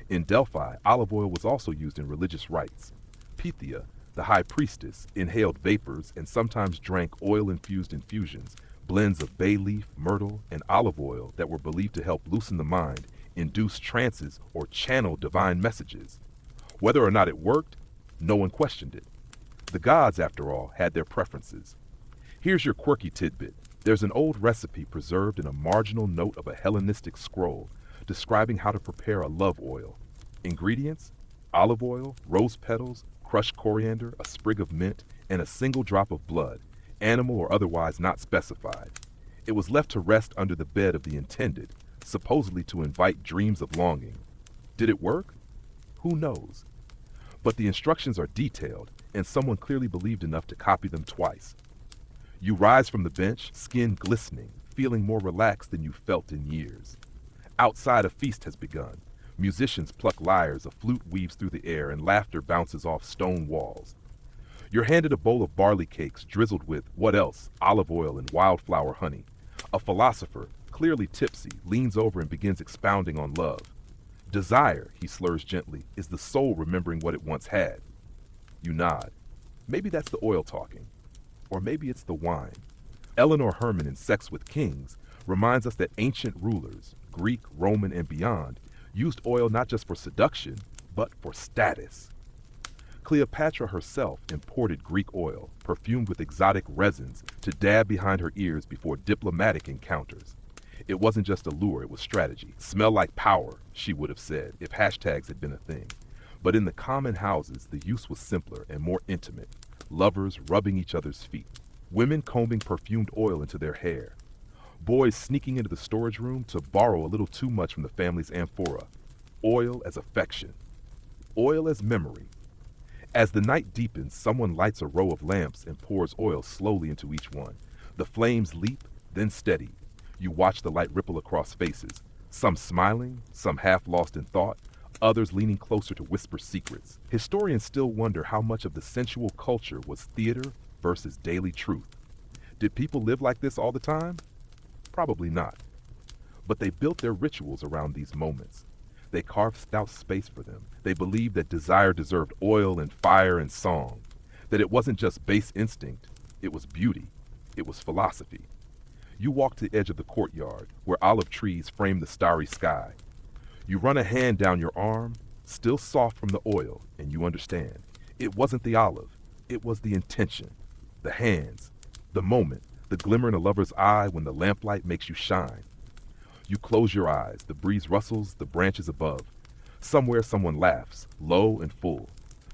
In Delphi, olive oil was also used in religious rites. Pythia, the high priestess, inhaled vapors and sometimes drank oil-infused infusions, blends of bay leaf, myrtle, and olive oil that were believed to help loosen the mind, induce trances, or channel divine messages. Whether or not it worked, no one questioned it. The gods, after all, had their preferences. Here's your quirky tidbit. There's an old recipe preserved in a marginal note of a Hellenistic scroll describing how to prepare a love oil. Ingredients: olive oil, rose petals, crushed coriander, a sprig of mint, and a single drop of blood, animal or otherwise not specified. It was left to rest under the bed of the intended, supposedly to invite dreams of longing. Did it work? Who knows? But the instructions are detailed, and someone clearly believed enough to copy them twice. You rise from the bench, skin glistening, feeling more relaxed than you felt in years. Outside, a feast has begun. Musicians pluck lyres, a flute weaves through the air, and laughter bounces off stone walls. You're handed a bowl of barley cakes drizzled with, what else, olive oil and wildflower honey. A philosopher, clearly tipsy, leans over and begins expounding on love. Desire, he slurs gently, is the soul remembering what it once had. You nod. Maybe that's the oil talking. Or maybe it's the wine. Eleanor Herman in Sex with Kings reminds us that ancient rulers, Greek, Roman, and beyond, used oil not just for seduction, but for status. Cleopatra herself imported Greek oil, perfumed with exotic resins, to dab behind her ears before diplomatic encounters. It wasn't just a lure, it was strategy. Smell like power, she would have said, if hashtags had been a thing. But in the common houses, the use was simpler and more intimate. Lovers rubbing each other's feet. Women combing perfumed oil into their hair. Boys sneaking into the storage room to borrow a little too much from the family's amphora. Oil as affection. Oil as memory. As the night deepens, someone lights a row of lamps and pours oil slowly into each one. The flames leap, then steady. You watch the light ripple across faces, some smiling, some half lost in thought, others leaning closer to whisper secrets. Historians still wonder how much of the sensual culture was theater versus daily truth. Did people live like this all the time? Probably not. But they built their rituals around these moments. They carved out space for them. They believed that desire deserved oil and fire and song, that it wasn't just base instinct, it was beauty, it was philosophy. You walk to the edge of the courtyard, where olive trees frame the starry sky. You run a hand down your arm, still soft from the oil, and you understand. It wasn't the olive, it was the intention, the hands, the moment, the glimmer in a lover's eye when the lamplight makes you shine. You close your eyes, the breeze rustles the branches above. Somewhere someone laughs, low and full.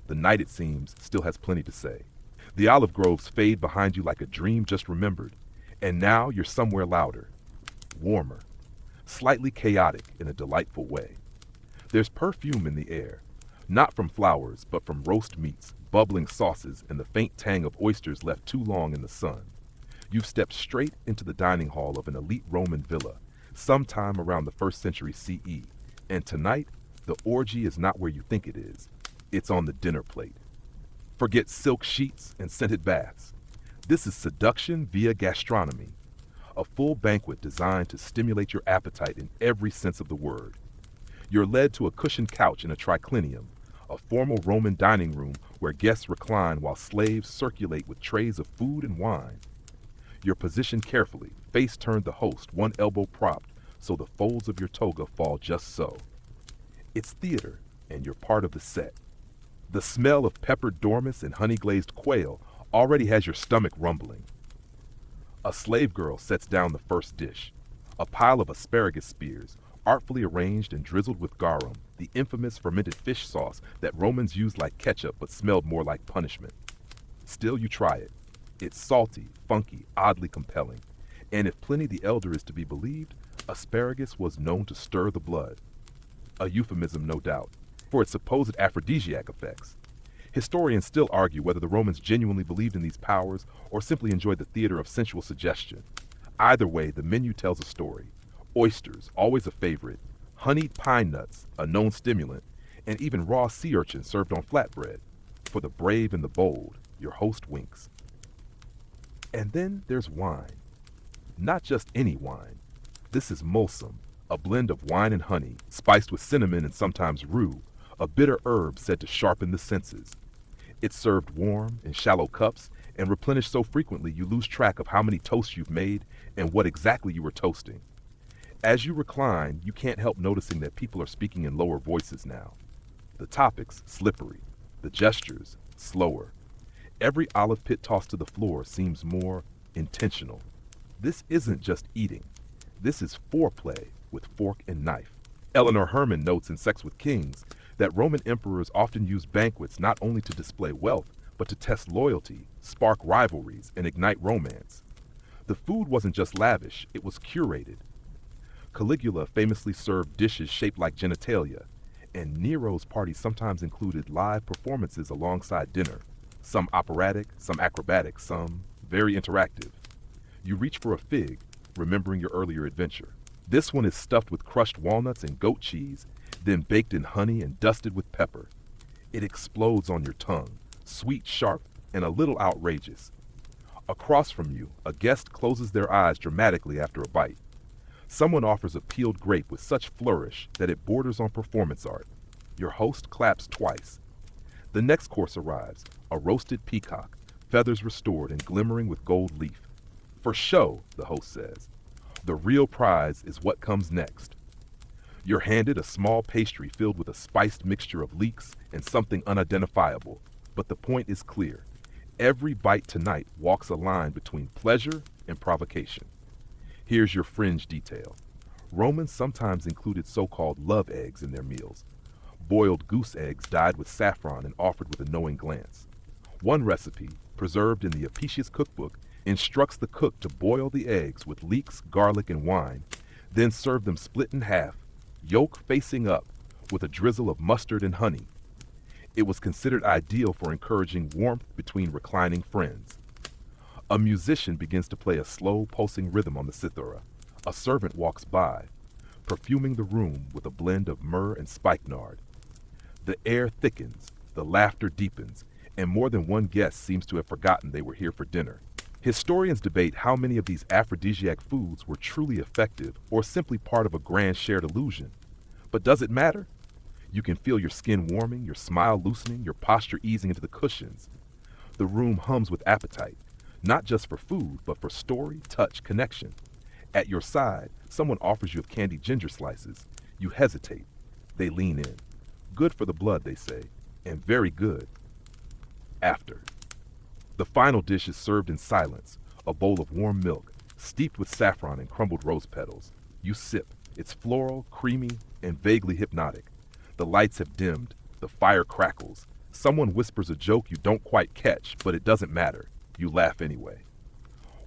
The night, it seems, still has plenty to say. The olive groves fade behind you like a dream just remembered, and now you're somewhere louder, warmer, slightly chaotic in a delightful way. There's perfume in the air, not from flowers, but from roast meats, bubbling sauces, and the faint tang of oysters left too long in the sun. You've stepped straight into the dining hall of an elite Roman villa, sometime around the 1st century CE, and tonight, the orgy is not where you think it is. It's on the dinner plate. Forget silk sheets and scented baths. This is seduction via gastronomy, a full banquet designed to stimulate your appetite in every sense of the word. You're led to a cushioned couch in a triclinium, a formal Roman dining room where guests recline while slaves circulate with trays of food and wine. You're positioned carefully, face turned the host, one elbow propped, so the folds of your toga fall just so. It's theater, and you're part of the set. The smell of peppered dormice and honey-glazed quail already has your stomach rumbling. A slave girl sets down the first dish, a pile of asparagus spears, artfully arranged and drizzled with garum, the infamous fermented fish sauce that Romans used like ketchup but smelled more like punishment. Still, you try it. It's salty, funky, oddly compelling. And if Pliny the Elder is to be believed, asparagus was known to stir the blood. A euphemism, no doubt, for its supposed aphrodisiac effects. Historians still argue whether the Romans genuinely believed in these powers or simply enjoyed the theater of sensual suggestion. Either way, the menu tells a story. Oysters, always a favorite, honeyed pine nuts, a known stimulant, and even raw sea urchin served on flatbread. For the brave and the bold, your host winks. And then there's wine. Not just any wine. This is mulsum, a blend of wine and honey, spiced with cinnamon and sometimes rue, a bitter herb said to sharpen the senses. It's served warm, in shallow cups, and replenished so frequently you lose track of how many toasts you've made and what exactly you were toasting. As you recline, you can't help noticing that people are speaking in lower voices now. The topics, slippery. The gestures, slower. Every olive pit tossed to the floor seems more intentional. This isn't just eating. This is foreplay with fork and knife. Eleanor Herman notes in Sex with Kings that Roman emperors often used banquets not only to display wealth, but to test loyalty, spark rivalries, and ignite romance. The food wasn't just lavish, it was curated. Caligula famously served dishes shaped like genitalia, and Nero's parties sometimes included live performances alongside dinner, some operatic, some acrobatic, some very interactive. You reach for a fig, remembering your earlier adventure. This one is stuffed with crushed walnuts and goat cheese, then baked in honey and dusted with pepper. It explodes on your tongue, sweet, sharp, and a little outrageous. Across from you, a guest closes their eyes dramatically after a bite. Someone offers a peeled grape with such flourish that it borders on performance art. Your host claps twice. The next course arrives, a roasted peacock, feathers restored and glimmering with gold leaf. For show, the host says. The real prize is what comes next. You're handed a small pastry filled with a spiced mixture of leeks and something unidentifiable, but the point is clear. Every bite tonight walks a line between pleasure and provocation. Here's your fringe detail. Romans sometimes included so-called love eggs in their meals. Boiled goose eggs dyed with saffron and offered with a knowing glance. One recipe, preserved in the Aphrodisiacs cookbook, instructs the cook to boil the eggs with leeks, garlic, and wine, then serve them split in half, yolk facing up, with a drizzle of mustard and honey. It was considered ideal for encouraging warmth between reclining friends. A musician begins to play a slow, pulsing rhythm on the cithara. A servant walks by, perfuming the room with a blend of myrrh and spikenard. The air thickens, the laughter deepens, and more than one guest seems to have forgotten they were here for dinner. Historians debate how many of these aphrodisiac foods were truly effective or simply part of a grand shared illusion. But does it matter? You can feel your skin warming, your smile loosening, your posture easing into the cushions. The room hums with appetite, not just for food, but for story, touch, connection. At your side, someone offers you of candied ginger slices. You hesitate. They lean in. Good for the blood, they say, and very good. After. The final dish is served in silence, a bowl of warm milk, steeped with saffron and crumbled rose petals. You sip. It's floral, creamy, and vaguely hypnotic. The lights have dimmed. The fire crackles. Someone whispers a joke you don't quite catch, but it doesn't matter. You laugh anyway.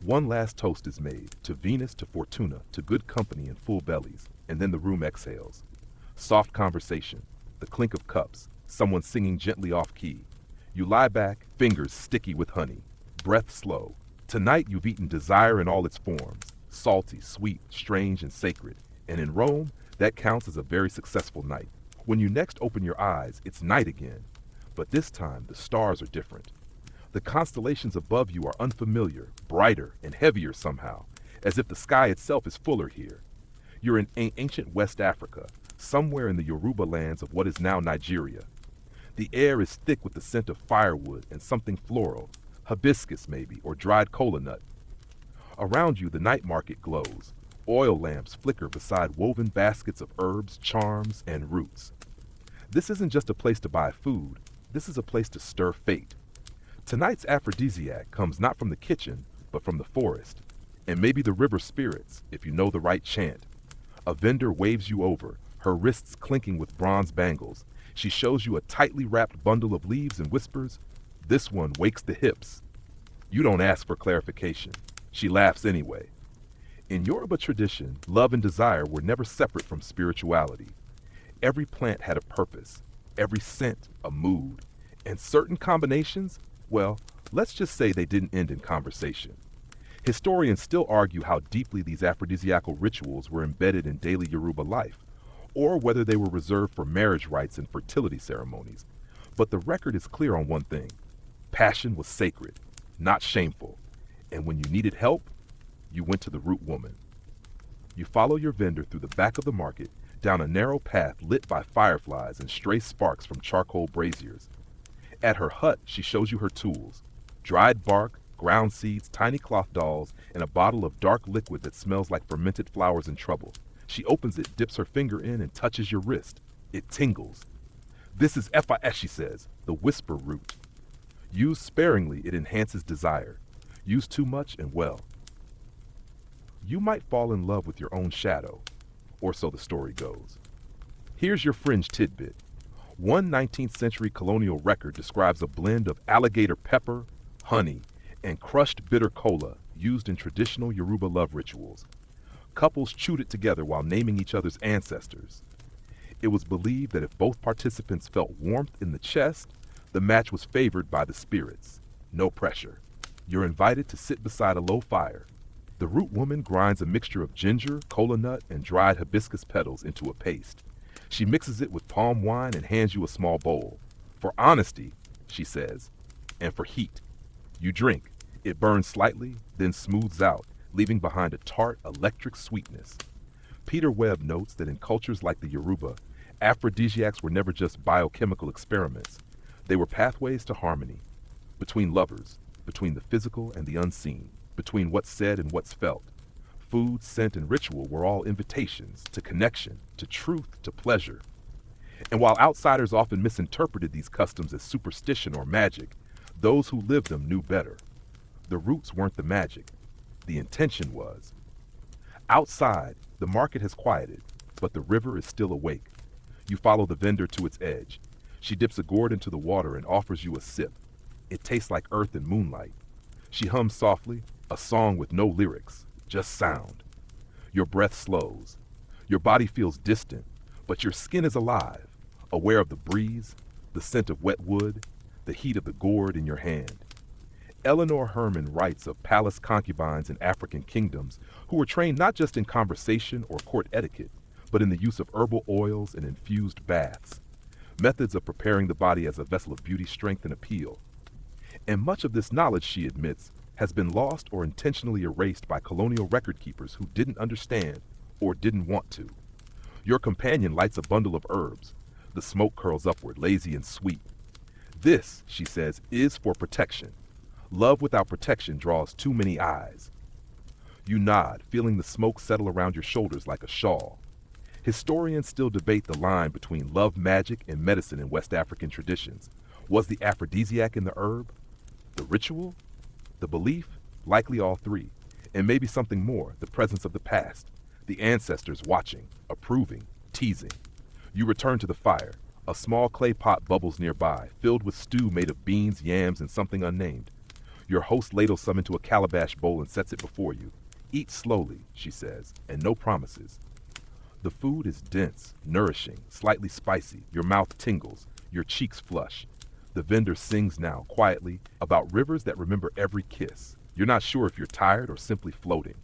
One last toast is made, to Venus, to Fortuna, to good company and full bellies, and then the room exhales. Soft conversation, the clink of cups, someone singing gently off-key. You lie back, fingers sticky with honey, breath slow. Tonight you've eaten desire in all its forms, salty, sweet, strange, and sacred. And in Rome, that counts as a very successful night. When you next open your eyes, it's night again. But this time, the stars are different. The constellations above you are unfamiliar, brighter, and heavier somehow, as if the sky itself is fuller here. You're in ancient West Africa, somewhere in the Yoruba lands of what is now Nigeria. The air is thick with the scent of firewood and something floral, hibiscus maybe, or dried kola nut. Around you, the night market glows. Oil lamps flicker beside woven baskets of herbs, charms, and roots. This isn't just a place to buy food. This is a place to stir fate. Tonight's aphrodisiac comes not from the kitchen, but from the forest, and maybe the river spirits, if you know the right chant. A vendor waves you over, her wrists clinking with bronze bangles. She shows you a tightly wrapped bundle of leaves and whispers, "This one wakes the hips." You don't ask for clarification. She laughs anyway. In Yoruba tradition, love and desire were never separate from spirituality. Every plant had a purpose, every scent a mood, and certain combinations, well, let's just say they didn't end in conversation. Historians still argue how deeply these aphrodisiacal rituals were embedded in daily Yoruba life, or whether they were reserved for marriage rites and fertility ceremonies. But the record is clear on one thing. Passion was sacred, not shameful, and when you needed help, you went to the root woman. You follow your vendor through the back of the market, down a narrow path lit by fireflies and stray sparks from charcoal braziers. At her hut, she shows you her tools: dried bark, ground seeds, tiny cloth dolls, and a bottle of dark liquid that smells like fermented flowers in trouble. She opens it, dips her finger in, and touches your wrist. It tingles. "This is F.I.S.," she says, the whisper root. Used sparingly, it enhances desire. Used too much, and well, you might fall in love with your own shadow, or so the story goes. Here's your fringe tidbit. One 19th century colonial record describes a blend of alligator pepper, honey, and crushed bitter cola used in traditional Yoruba love rituals. Couples chewed it together while naming each other's ancestors. It was believed that if both participants felt warmth in the chest, the match was favored by the spirits. No pressure. You're invited to sit beside a low fire. The root woman grinds a mixture of ginger, kola nut, and dried hibiscus petals into a paste. She mixes it with palm wine and hands you a small bowl. "For honesty," she says, "and for heat." You drink. It burns slightly, then smooths out, leaving behind a tart, electric sweetness. Peter Webb notes that in cultures like the Yoruba, aphrodisiacs were never just biochemical experiments. They were pathways to harmony, between lovers, between the physical and the unseen, between what's said and what's felt. Food, scent, and ritual were all invitations to connection, to truth, to pleasure. And while outsiders often misinterpreted these customs as superstition or magic, those who lived them knew better. The roots weren't the magic. The intention was. Outside, the market has quieted, but the river is still awake. You follow the vendor to its edge. She dips a gourd into the water and offers you a sip. It tastes like earth and moonlight. She hums softly, a song with no lyrics, just sound. Your breath slows. Your body feels distant, but your skin is alive, aware of the breeze, the scent of wet wood, the heat of the gourd in your hand. Eleanor Herman writes of palace concubines in African kingdoms who were trained not just in conversation or court etiquette, but in the use of herbal oils and infused baths, methods of preparing the body as a vessel of beauty, strength, and appeal. And much of this knowledge, she admits, has been lost or intentionally erased by colonial record keepers who didn't understand or didn't want to. Your companion lights a bundle of herbs. The smoke curls upward, lazy and sweet. This, she says, is for protection. Love without protection draws too many eyes. You nod, feeling the smoke settle around your shoulders like a shawl. Historians still debate the line between love magic and medicine in West African traditions. Was the aphrodisiac in the herb? The ritual? The belief? Likely all three. And maybe something more, the presence of the past. The ancestors watching, approving, teasing. You return to the fire. A small clay pot bubbles nearby, filled with stew made of beans, yams, and something unnamed. Your host ladles some into a calabash bowl and sets it before you. Eat slowly, she says, and no promises. The food is dense, nourishing, slightly spicy. Your mouth tingles, your cheeks flush. The vendor sings now, quietly, about rivers that remember every kiss. You're not sure if you're tired or simply floating.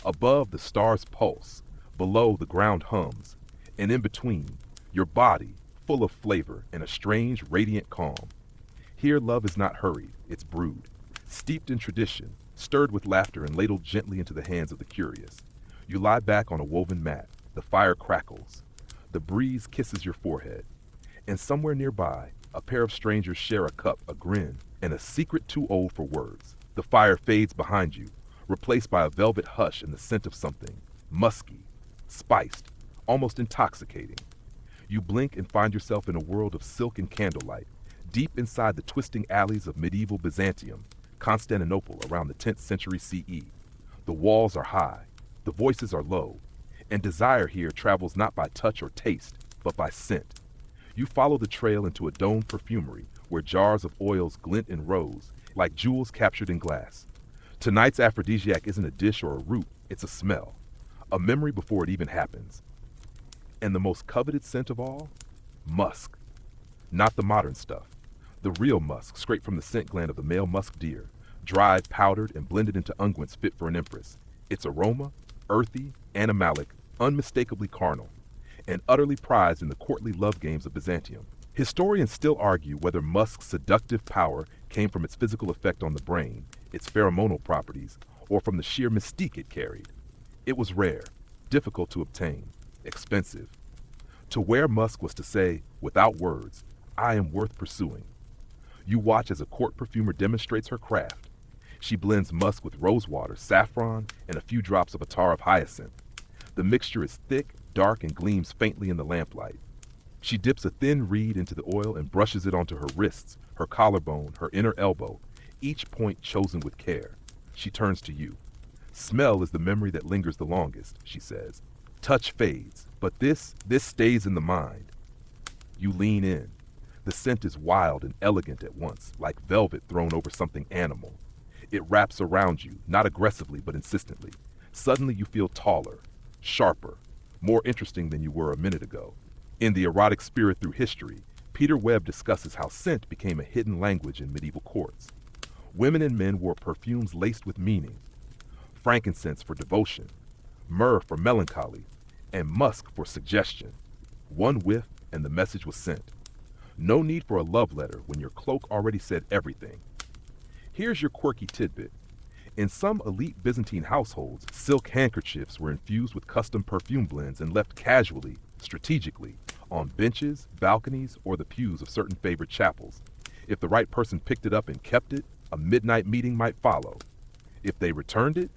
Above, the stars pulse. Below, the ground hums. And in between, your body, full of flavor and a strange, radiant calm. Here, love is not hurried, it's brewed. Steeped in tradition, stirred with laughter and ladled gently into the hands of the curious. You lie back on a woven mat. The fire crackles. The breeze kisses your forehead. And somewhere nearby, a pair of strangers share a cup, a grin, and a secret too old for words. The fire fades behind you, replaced by a velvet hush and the scent of something, musky, spiced, almost intoxicating. You blink and find yourself in a world of silk and candlelight, deep inside the twisting alleys of medieval Byzantium, Constantinople around the 10th century CE. The walls are high, the voices are low, and desire here travels not by touch or taste, but by scent. You follow the trail into a domed perfumery where jars of oils glint in rows, like jewels captured in glass. Tonight's aphrodisiac isn't a dish or a root, it's a smell, a memory before it even happens. And the most coveted scent of all? Musk. Not the modern stuff. The real musk, scraped from the scent gland of the male musk deer, dried, powdered, and blended into unguents fit for an empress. Its aroma, earthy, animalic, unmistakably carnal, and utterly prized in the courtly love games of Byzantium. Historians still argue whether musk's seductive power came from its physical effect on the brain, its pheromonal properties, or from the sheer mystique it carried. It was rare, difficult to obtain, expensive. To wear musk was to say, without words, I am worth pursuing. You watch as a court perfumer demonstrates her craft. She blends musk with rosewater, saffron, and a few drops of attar of hyacinth. The mixture is thick, dark, and gleams faintly in the lamplight. She dips a thin reed into the oil and brushes it onto her wrists, her collarbone, her inner elbow, each point chosen with care. She turns to you. Smell is the memory that lingers the longest, she says. Touch fades, but this stays in the mind. You lean in. The scent is wild and elegant at once, like velvet thrown over something animal. It wraps around you, not aggressively but insistently. Suddenly you feel taller, sharper, more interesting than you were a minute ago. In The Erotic Spirit Through History, Peter Webb discusses how scent became a hidden language in medieval courts. Women and men wore perfumes laced with meaning. Frankincense for devotion, myrrh for melancholy, and musk for suggestion. One whiff and the message was sent. No need for a love letter when your cloak already said everything. Here's your quirky tidbit. In some elite Byzantine households, silk handkerchiefs were infused with custom perfume blends and left casually, strategically, on benches, balconies, or the pews of certain favorite chapels. If the right person picked it up and kept it, a midnight meeting might follow. If they returned it,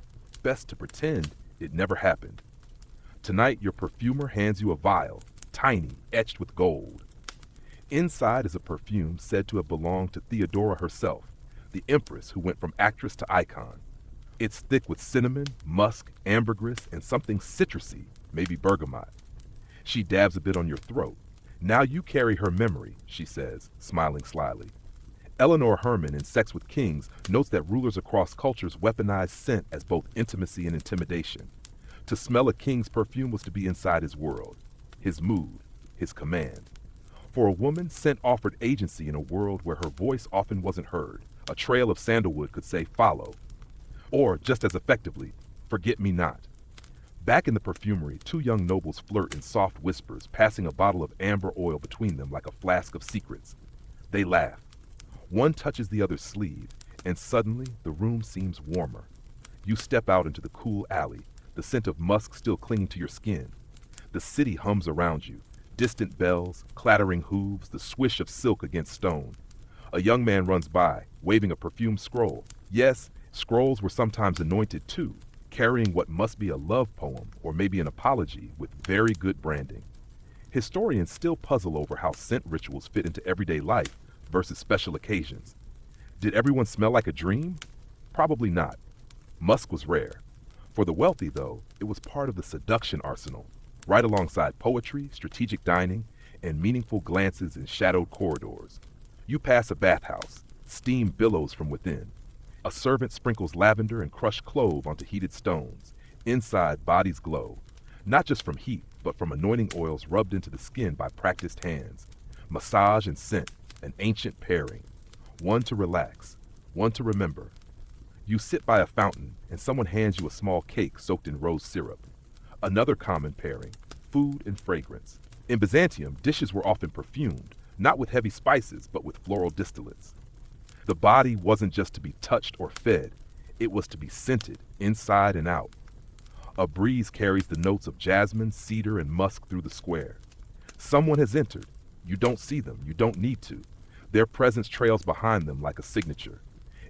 best to pretend it never happened. Tonight, your perfumer hands you a vial, tiny, etched with gold. Inside is a perfume said to have belonged to Theodora herself, the empress who went from actress to icon. It's thick with cinnamon, musk, ambergris, and something citrusy, maybe bergamot. She dabs a bit on your throat. Now you carry her memory, she says, smiling slyly. Eleanor Herman in Sex with Kings notes that rulers across cultures weaponized scent as both intimacy and intimidation. To smell a king's perfume was to be inside his world, his mood, his command. For a woman, scent offered agency in a world where her voice often wasn't heard. A trail of sandalwood could say, follow. Or, just as effectively, forget me not. Back in the perfumery, two young nobles flirt in soft whispers, passing a bottle of amber oil between them like a flask of secrets. They laugh. One touches the other's sleeve, and suddenly the room seems warmer. You step out into the cool alley, the scent of musk still clinging to your skin. The city hums around you, distant bells, clattering hooves, the swish of silk against stone. A young man runs by, waving a perfumed scroll. Yes, scrolls were sometimes anointed too, carrying what must be a love poem or maybe an apology with very good branding. Historians still puzzle over how scent rituals fit into everyday life versus special occasions. Did everyone smell like a dream? Probably not. Musk was rare. For the wealthy, though, it was part of the seduction arsenal, right alongside poetry, strategic dining, and meaningful glances in shadowed corridors. You pass a bathhouse. Steam billows from within. A servant sprinkles lavender and crushed clove onto heated stones. Inside, bodies glow, not just from heat, but from anointing oils rubbed into the skin by practiced hands. Massage and scent, an ancient pairing. One to relax, one to remember. You sit by a fountain, and someone hands you a small cake soaked in rose syrup. Another common pairing, food and fragrance. In Byzantium, dishes were often perfumed, not with heavy spices, but with floral distillates. The body wasn't just to be touched or fed, it was to be scented, inside and out. A breeze carries the notes of jasmine, cedar, and musk through the square. Someone has entered. You don't see them, you don't need to. Their presence trails behind them like a signature.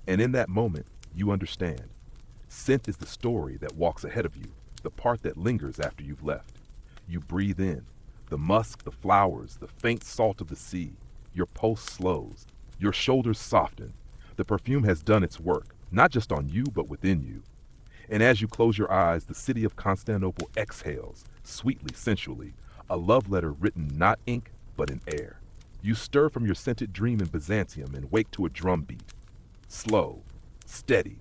And in that moment, you understand. Scent is the story that walks ahead of you, the part that lingers after you've left. You breathe in. The musk, the flowers, the faint salt of the sea. Your pulse slows. Your shoulders soften. The perfume has done its work, not just on you, but within you. And as you close your eyes, the city of Constantinople exhales, sweetly, sensually, a love letter written not ink, but in air. You stir from your scented dream in Byzantium and wake to a drum beat. Slow, steady,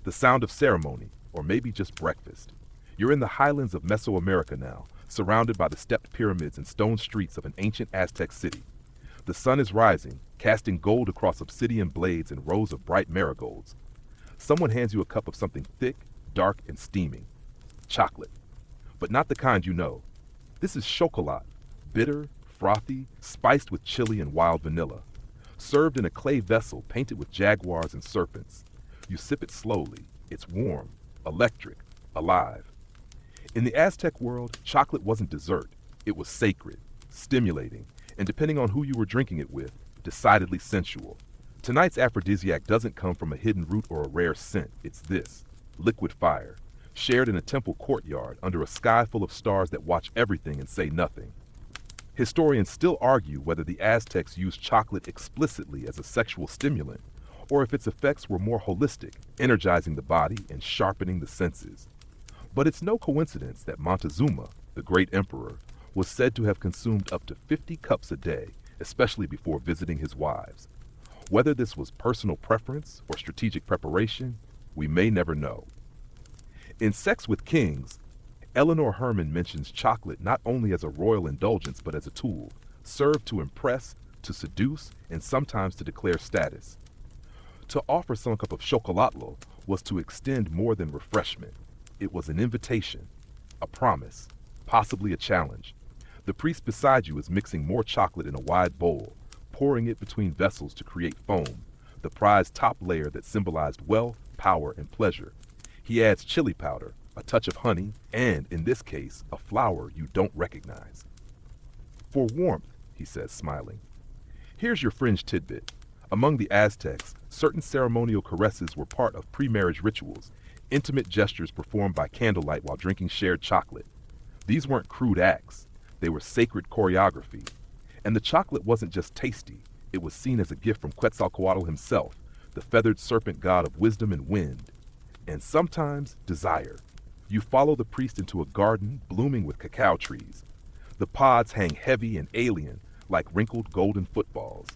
the sound of ceremony, or maybe just breakfast. You're in the highlands of Mesoamerica now, surrounded by the stepped pyramids and stone streets of an ancient Aztec city. The sun is rising, casting gold across obsidian blades and rows of bright marigolds. Someone hands you a cup of something thick, dark, and steaming. Chocolate. But not the kind you know. This is chocolat, bitter, frothy, spiced with chili and wild vanilla. Served in a clay vessel painted with jaguars and serpents. You sip it slowly. It's warm, electric, alive. In the Aztec world, chocolate wasn't dessert. It was sacred, stimulating, and depending on who you were drinking it with, decidedly sensual. Tonight's aphrodisiac doesn't come from a hidden root or a rare scent. It's this, liquid fire, shared in a temple courtyard under a sky full of stars that watch everything and say nothing. Historians still argue whether the Aztecs used chocolate explicitly as a sexual stimulant, or if its effects were more holistic, energizing the body and sharpening the senses. But it's no coincidence that Montezuma, the great emperor, was said to have consumed up to 50 cups a day, especially before visiting his wives. Whether this was personal preference or strategic preparation, we may never know. In Sex with Kings, Eleanor Herman mentions chocolate not only as a royal indulgence but as a tool, served to impress, to seduce, and sometimes to declare status. To offer some cup of chocolatlo was to extend more than refreshment. It was an invitation, a promise, possibly a challenge. The priest beside you is mixing more chocolate in a wide bowl, pouring it between vessels to create foam, the prized top layer that symbolized wealth, power, and pleasure. He adds chili powder, a touch of honey, and, in this case, a flower you don't recognize. For warmth, he says, smiling. Here's your fringe tidbit. Among the Aztecs, certain ceremonial caresses were part of pre-marriage rituals, intimate gestures performed by candlelight while drinking shared chocolate. These weren't crude acts. They were sacred choreography. And the chocolate wasn't just tasty. It was seen as a gift from Quetzalcoatl himself, the feathered serpent god of wisdom and wind. and sometimes desire. You follow the priest into a garden blooming with cacao trees. The pods hang heavy and alien like wrinkled golden footballs.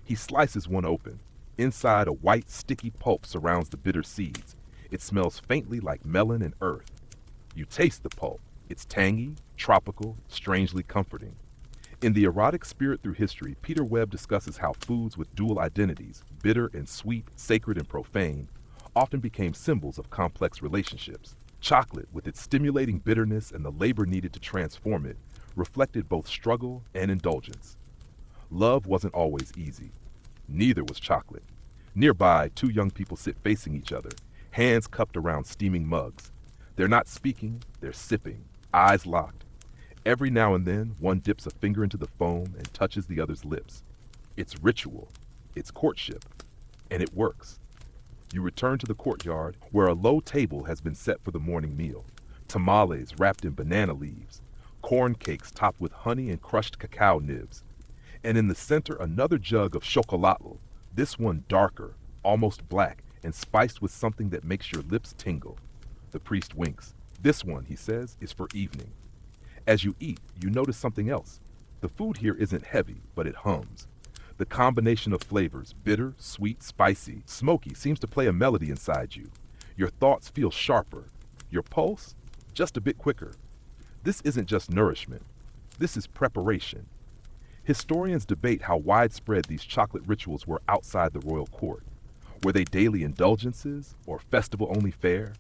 He slices one open. Inside, a white, sticky pulp surrounds the bitter seeds. It smells faintly like melon and earth. You taste the pulp. It's tangy, tropical, strangely comforting. In The Erotic Spirit Through History, Peter Webb discusses how foods with dual identities, bitter and sweet, sacred and profane, often became symbols of complex relationships. Chocolate, with its stimulating bitterness and the labor needed to transform it, reflected both struggle and indulgence. Love wasn't always easy. Neither was chocolate. Nearby, two young people sit facing each other, hands cupped around steaming mugs. They're not speaking, they're sipping, eyes locked. Every now and then, one dips a finger into the foam and touches the other's lips. It's ritual, it's courtship, and it works. You return to the courtyard, where a low table has been set for the morning meal. Tamales wrapped in banana leaves, corn cakes topped with honey and crushed cacao nibs. And in the center, another jug of chocolatl, this one darker, almost black, and spiced with something that makes your lips tingle. The priest winks. This one, he says, is for evening. As you eat, you notice something else. The food here isn't heavy, but it hums. The combination of flavors, bitter, sweet, spicy, smoky, seems to play a melody inside you. Your thoughts feel sharper. Your pulse, just a bit quicker. This isn't just nourishment. This is preparation. Historians debate how widespread these chocolate rituals were outside the royal court. Were they daily indulgences or festival-only fare?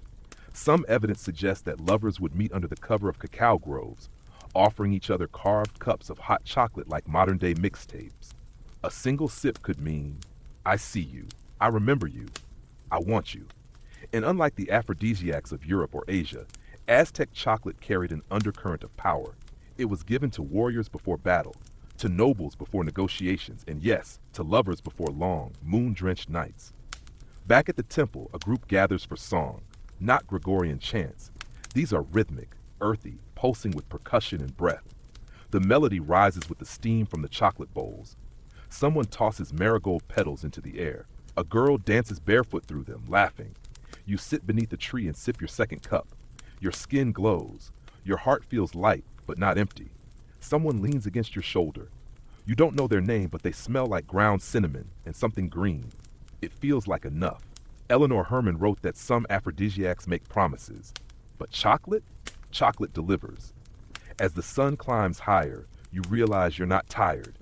Some evidence suggests that lovers would meet under the cover of cacao groves, offering each other carved cups of hot chocolate like modern-day mixtapes. A single sip could mean, I see you, I remember you, I want you. And unlike the Aphrodisiacs of Europe or Asia, Aztec chocolate carried an undercurrent of power. It was given to warriors before battle, to nobles before negotiations, and yes, to lovers before long, moon-drenched nights. Back at the temple, a group gathers for song, not Gregorian chants. These are rhythmic, earthy, pulsing with percussion and breath. The melody rises with the steam from the chocolate bowls. Someone tosses marigold petals into the air. A girl dances barefoot through them, laughing. You sit beneath a tree and sip your second cup. Your skin glows. Your heart feels light, but not empty. Someone leans against your shoulder. You don't know their name, but they smell like ground cinnamon and something green. It feels like enough. Eleanor Herman wrote that some aphrodisiacs make promises, but chocolate? Chocolate delivers. As the sun climbs higher, you realize you're not tired.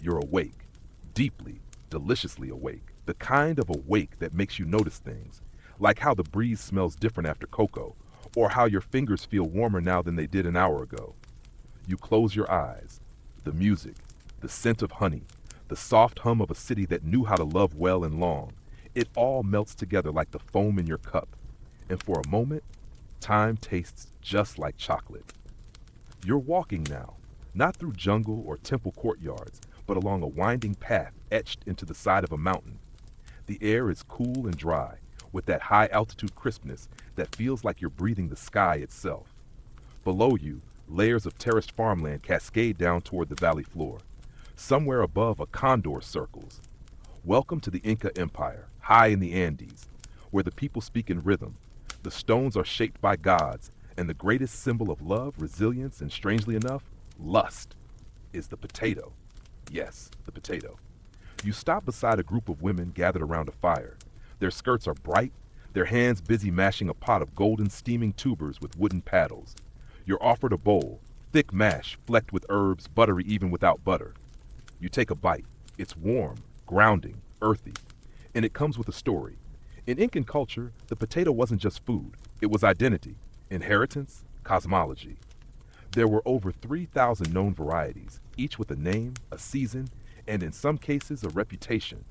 You're awake, deeply, deliciously awake. The kind of awake that makes you notice things, like how the breeze smells different after cocoa, or how your fingers feel warmer now than they did an hour ago. You close your eyes. The music, the scent of honey, the soft hum of a city that knew how to love well and long. It all melts together like the foam in your cup. And for a moment, time tastes just like chocolate. You're walking now, not through jungle or temple courtyards, but along a winding path etched into the side of a mountain. The air is cool and dry, with that high-altitude crispness that feels like you're breathing the sky itself. Below you, layers of terraced farmland cascade down toward the valley floor. Somewhere above, a condor circles. Welcome to the Inca Empire, high in the Andes, where the people speak in rhythm. The stones are shaped by gods, and the greatest symbol of love, resilience, and strangely enough, lust, is the potato. Yes, the potato. You stop beside a group of women gathered around a fire. Their skirts are bright, their hands busy mashing a pot of golden steaming tubers with wooden paddles. You're offered a bowl, thick mash, flecked with herbs, buttery even without butter. You take a bite. It's warm, grounding, earthy, and it comes with a story. In Incan culture, the potato wasn't just food. It was identity, inheritance, cosmology. There were over 3,000 known varieties, each with a name, a season, and in some cases a reputation.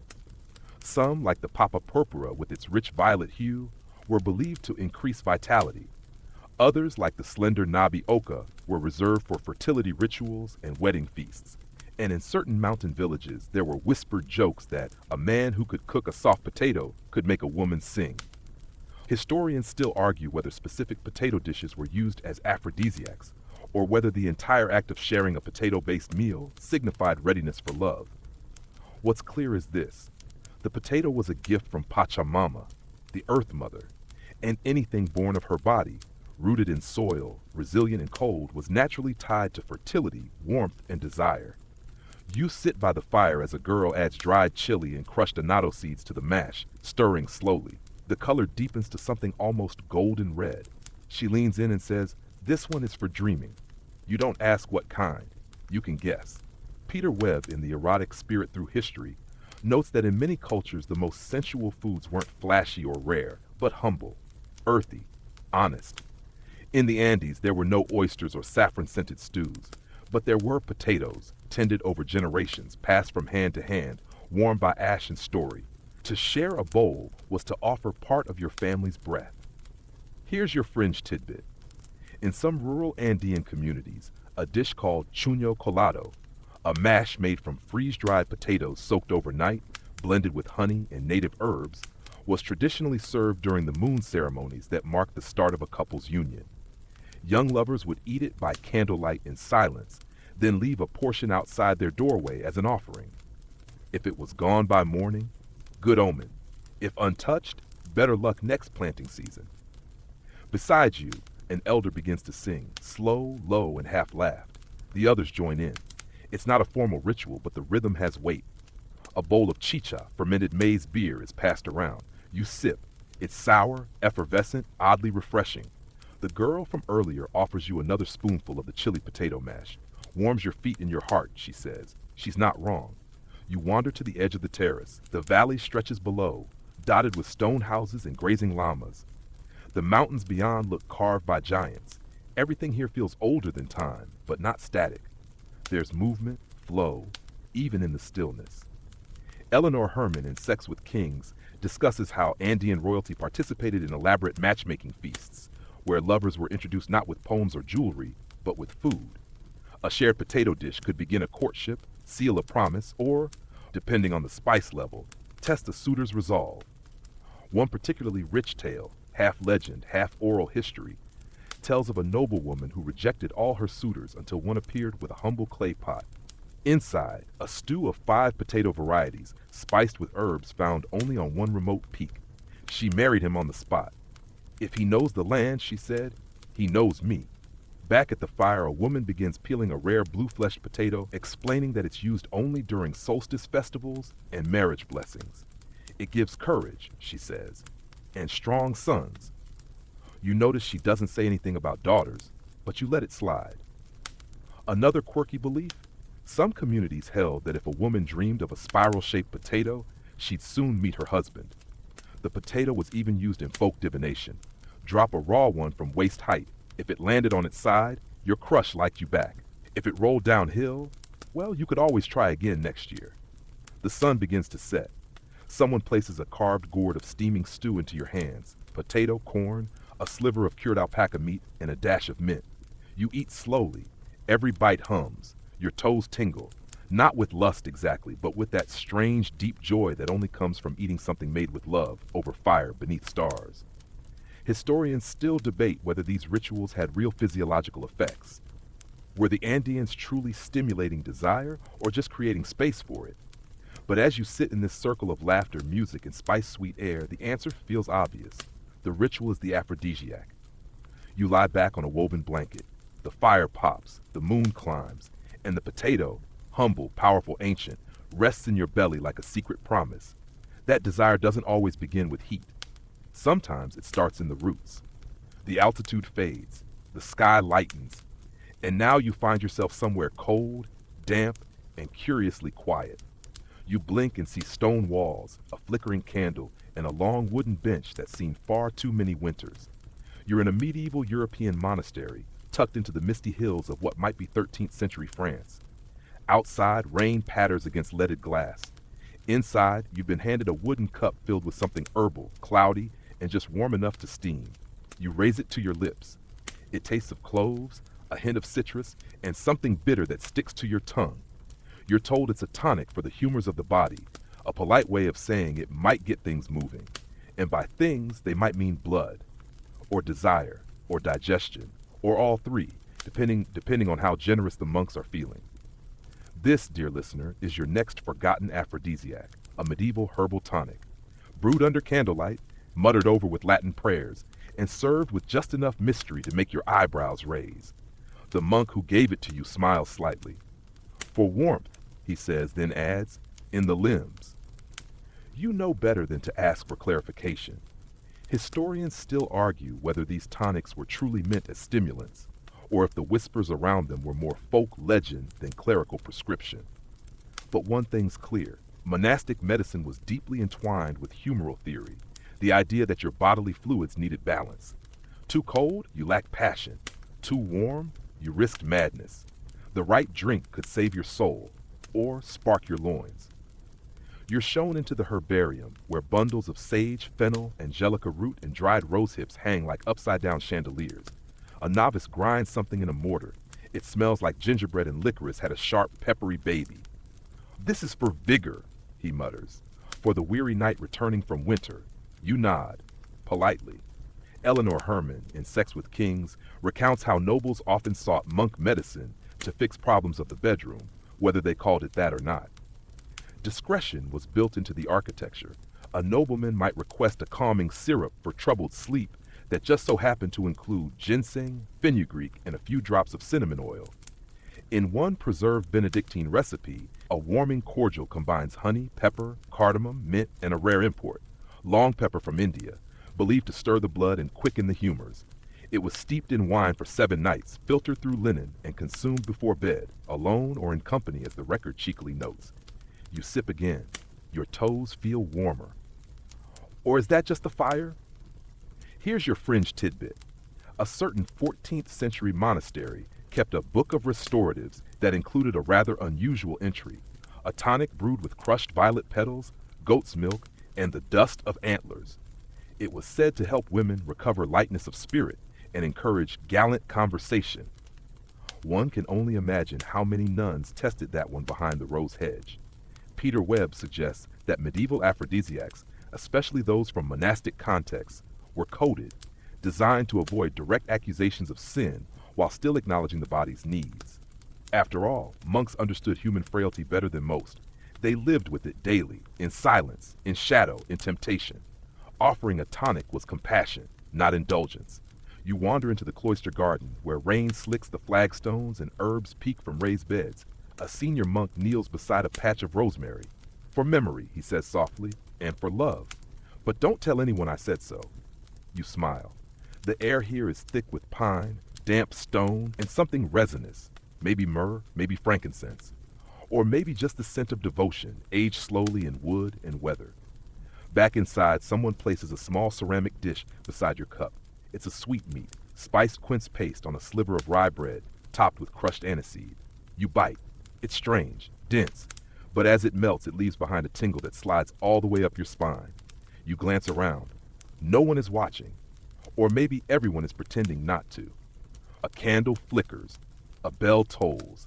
Some, like the Papa Purpura with its rich violet hue, were believed to increase vitality. Others, like the slender Nabi Oka, were reserved for fertility rituals and wedding feasts. And in certain mountain villages, there were whispered jokes that a man who could cook a soft potato could make a woman sing. Historians still argue whether specific potato dishes were used as aphrodisiacs, or whether the entire act of sharing a potato-based meal signified readiness for love. What's clear is this: the potato was a gift from Pachamama, the Earth Mother, And anything born of her body, rooted in soil, resilient and cold, was naturally tied to fertility, warmth, and desire. You sit by the fire as a girl adds dried chili and crushed annatto seeds to the mash, stirring slowly. The color deepens to something almost golden red. She leans in and says, "This one is for dreaming." You don't ask what kind. You can guess. Peter Webb, in The Erotic Spirit Through History, notes that in many cultures the most sensual foods weren't flashy or rare, but humble, earthy, honest. In the Andes, there were no oysters or saffron-scented stews, but there were potatoes, tended over generations, passed from hand to hand, warmed by ash and story. To share a bowl was to offer part of your family's breath. Here's your fringe tidbit. In some rural Andean communities, a dish called chuño colado, a mash made from freeze-dried potatoes soaked overnight, blended with honey and native herbs, was traditionally served during the moon ceremonies that marked the start of a couple's union. Young lovers would eat it by candlelight in silence, then leave a portion outside their doorway as an offering. If it was gone by morning, good omen. If untouched, better luck next planting season. Beside you, an elder begins to sing, slow, low, and half-laughed. The others join in. It's not a formal ritual, but the rhythm has weight. A bowl of chicha, fermented maize beer, is passed around. You sip. It's sour, effervescent, oddly refreshing. The girl from earlier offers you another spoonful of the chili potato mash. Warms your feet and your heart, she says. She's not wrong. You wander to the edge of the terrace. The valley stretches below, dotted with stone houses and grazing llamas. The mountains beyond look carved by giants. Everything here feels older than time, but not static. There's movement, flow, even in the stillness. Eleanor Herman in Sex with Kings discusses how Andean royalty participated in elaborate matchmaking feasts, where lovers were introduced not with poems or jewelry, but with food. A shared potato dish could begin a courtship, seal a promise, or, depending on the spice level, test a suitor's resolve. One particularly rich tale, half legend, half oral history, tells of a noblewoman who rejected all her suitors until one appeared with a humble clay pot. Inside, a stew of 5 potato varieties, spiced with herbs found only on one remote peak. She married him on the spot. "If he knows the land," she said, "he knows me." Back at the fire, a woman begins peeling a rare blue-fleshed potato, explaining that it's used only during solstice festivals and marriage blessings. "It gives courage," she says, "and strong sons." You notice she doesn't say anything about daughters, but you let it slide. Another quirky belief? Some communities held that if a woman dreamed of a spiral-shaped potato, she'd soon meet her husband. The potato was even used in folk divination. Drop a raw one from waist height. If it landed on its side, your crush liked you back. If it rolled downhill, well, you could always try again next year. The sun begins to set. Someone places a carved gourd of steaming stew into your hands. Potato, corn, a sliver of cured alpaca meat, and a dash of mint. You eat slowly. Every bite hums. Your toes tingle. Not with lust exactly, but with that strange, deep joy that only comes from eating something made with love over fire beneath stars. Historians still debate whether these rituals had real physiological effects. Were the Andeans truly stimulating desire or just creating space for it? But as you sit in this circle of laughter, music, and spice-sweet air, the answer feels obvious. The ritual is the aphrodisiac. You lie back on a woven blanket. The fire pops, the moon climbs, and the potato, humble, powerful, ancient, rests in your belly like a secret promise. That desire doesn't always begin with heat. Sometimes it starts in the roots. The altitude fades, the sky lightens, and now you find yourself somewhere cold, damp, and curiously quiet. You blink and see stone walls, a flickering candle, and a long wooden bench that's seen far too many winters. You're in a medieval European monastery, tucked into the misty hills of what might be 13th century France. Outside, rain patters against leaded glass. Inside, you've been handed a wooden cup filled with something herbal, cloudy, and just warm enough to steam. You raise it to your lips. It tastes of cloves, a hint of citrus, and something bitter that sticks to your tongue. You're told it's a tonic for the humors of the body, a polite way of saying it might get things moving. And by things, they might mean blood, or desire, or digestion, or all three, depending on how generous the monks are feeling. This, dear listener, is your next forgotten aphrodisiac, a medieval herbal tonic. Brewed under candlelight, muttered over with Latin prayers, and served with just enough mystery to make your eyebrows raise. The monk who gave it to you smiles slightly. For warmth, he says, then adds, in the limbs. You know better than to ask for clarification. Historians still argue whether these tonics were truly meant as stimulants, or if the whispers around them were more folk legend than clerical prescription. But one thing's clear. Monastic medicine was deeply entwined with humoral theory, the idea that your bodily fluids needed balance. Too cold, you lacked passion. Too warm, you risked madness. The right drink could save your soul, or spark your loins. You're shown into the herbarium, where bundles of sage, fennel, angelica root, and dried rose hips hang like upside-down chandeliers. A novice grinds something in a mortar. It smells like gingerbread and licorice had a sharp, peppery baby. This is for vigor, he mutters. For the weary night returning from winter. You nod, politely. Eleanor Herman, in Sex with Kings, recounts how nobles often sought monk medicine to fix problems of the bedroom, whether they called it that or not. Discretion was built into the architecture. A nobleman might request a calming syrup for troubled sleep that just so happened to include ginseng, fenugreek, and a few drops of cinnamon oil. In one preserved Benedictine recipe, a warming cordial combines honey, pepper, cardamom, mint, and a rare import, long pepper from India, believed to stir the blood and quicken the humors. It was steeped in wine for 7 nights, filtered through linen, and consumed before bed, alone or in company, as the record cheekily notes. You sip again. Your toes feel warmer. Or is that just the fire? Here's your fringe tidbit. A certain 14th century monastery kept a book of restoratives that included a rather unusual entry, a tonic brewed with crushed violet petals, goat's milk, and the dust of antlers. It was said to help women recover lightness of spirit and encourage gallant conversation. One can only imagine how many nuns tested that one behind the rose hedge. Peter Webb suggests that medieval aphrodisiacs, especially those from monastic contexts, were coded, designed to avoid direct accusations of sin while still acknowledging the body's needs. After all, monks understood human frailty better than most. They lived with it daily, in silence, in shadow, in temptation. Offering a tonic was compassion, not indulgence. You wander into the cloister garden, where rain slicks the flagstones and herbs peek from raised beds. A senior monk kneels beside a patch of rosemary. For memory, he says softly, and for love. But don't tell anyone I said so. You smile. The air here is thick with pine, damp stone, and something resinous. Maybe myrrh, maybe frankincense. Or maybe just the scent of devotion, aged slowly in wood and weather. Back inside, someone places a small ceramic dish beside your cup. It's a sweetmeat, spiced quince paste on a sliver of rye bread, topped with crushed aniseed. You bite. It's strange, dense, but as it melts, it leaves behind a tingle that slides all the way up your spine. You glance around. No one is watching. Or maybe everyone is pretending not to. A candle flickers. A bell tolls.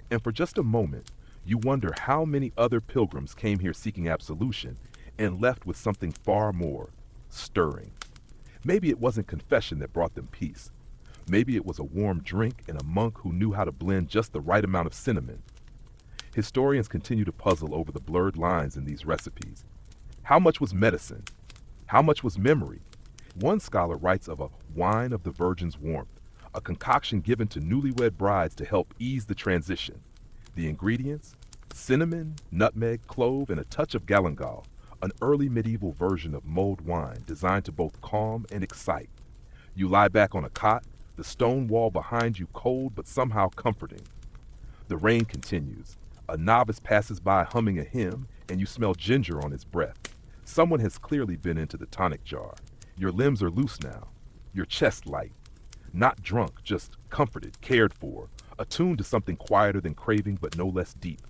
And for just a moment, you wonder how many other pilgrims came here seeking absolution and left with something far more stirring. Maybe it wasn't confession that brought them peace. Maybe it was a warm drink and a monk who knew how to blend just the right amount of cinnamon. Historians continue to puzzle over the blurred lines in these recipes. How much was medicine? How much was memory? One scholar writes of a wine of the virgin's warmth, a concoction given to newlywed brides to help ease the transition. The ingredients? Cinnamon, nutmeg, clove, and a touch of galangal, an early medieval version of mulled wine designed to both calm and excite. You lie back on a cot, the stone wall behind you cold but somehow comforting. The rain continues. A novice passes by humming a hymn, and you smell ginger on his breath. Someone has clearly been into the tonic jar. Your limbs are loose now. Your chest light. Not drunk, just comforted, cared for, attuned to something quieter than craving but no less deep.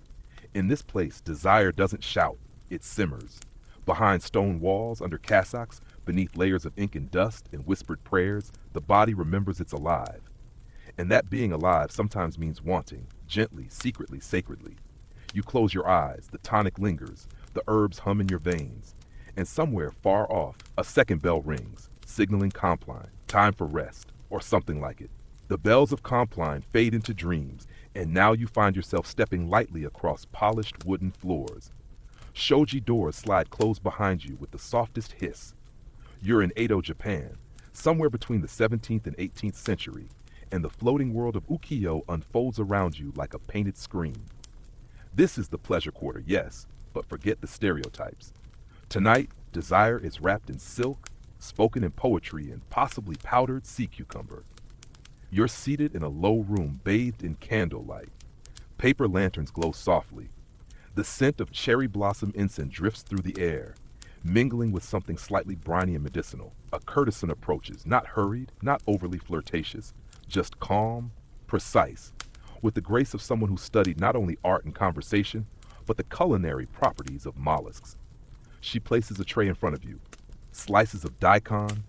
In this place, desire doesn't shout, it simmers. Behind stone walls, under cassocks, beneath layers of ink and dust and whispered prayers, the body remembers it's alive. And that being alive sometimes means wanting, gently, secretly, sacredly. You close your eyes, the tonic lingers, the herbs hum in your veins. And somewhere far off, a second bell rings, signaling Compline, time for rest, or something like it. The bells of Compline fade into dreams, and now you find yourself stepping lightly across polished wooden floors. Shoji doors slide closed behind you with the softest hiss. You're in Edo, Japan, somewhere between the 17th and 18th century, and the floating world of ukiyo unfolds around you like a painted screen. This is the pleasure quarter, yes, but forget the stereotypes. Tonight, desire is wrapped in silk, spoken in poetry, and possibly powdered sea cucumber. You're seated in a low room bathed in candlelight. Paper lanterns glow softly. The scent of cherry blossom incense drifts through the air, mingling with something slightly briny and medicinal. A courtesan approaches, not hurried, not overly flirtatious, just calm, precise, with the grace of someone who studied not only art and conversation, but the culinary properties of mollusks. She places a tray in front of you, slices of daikon,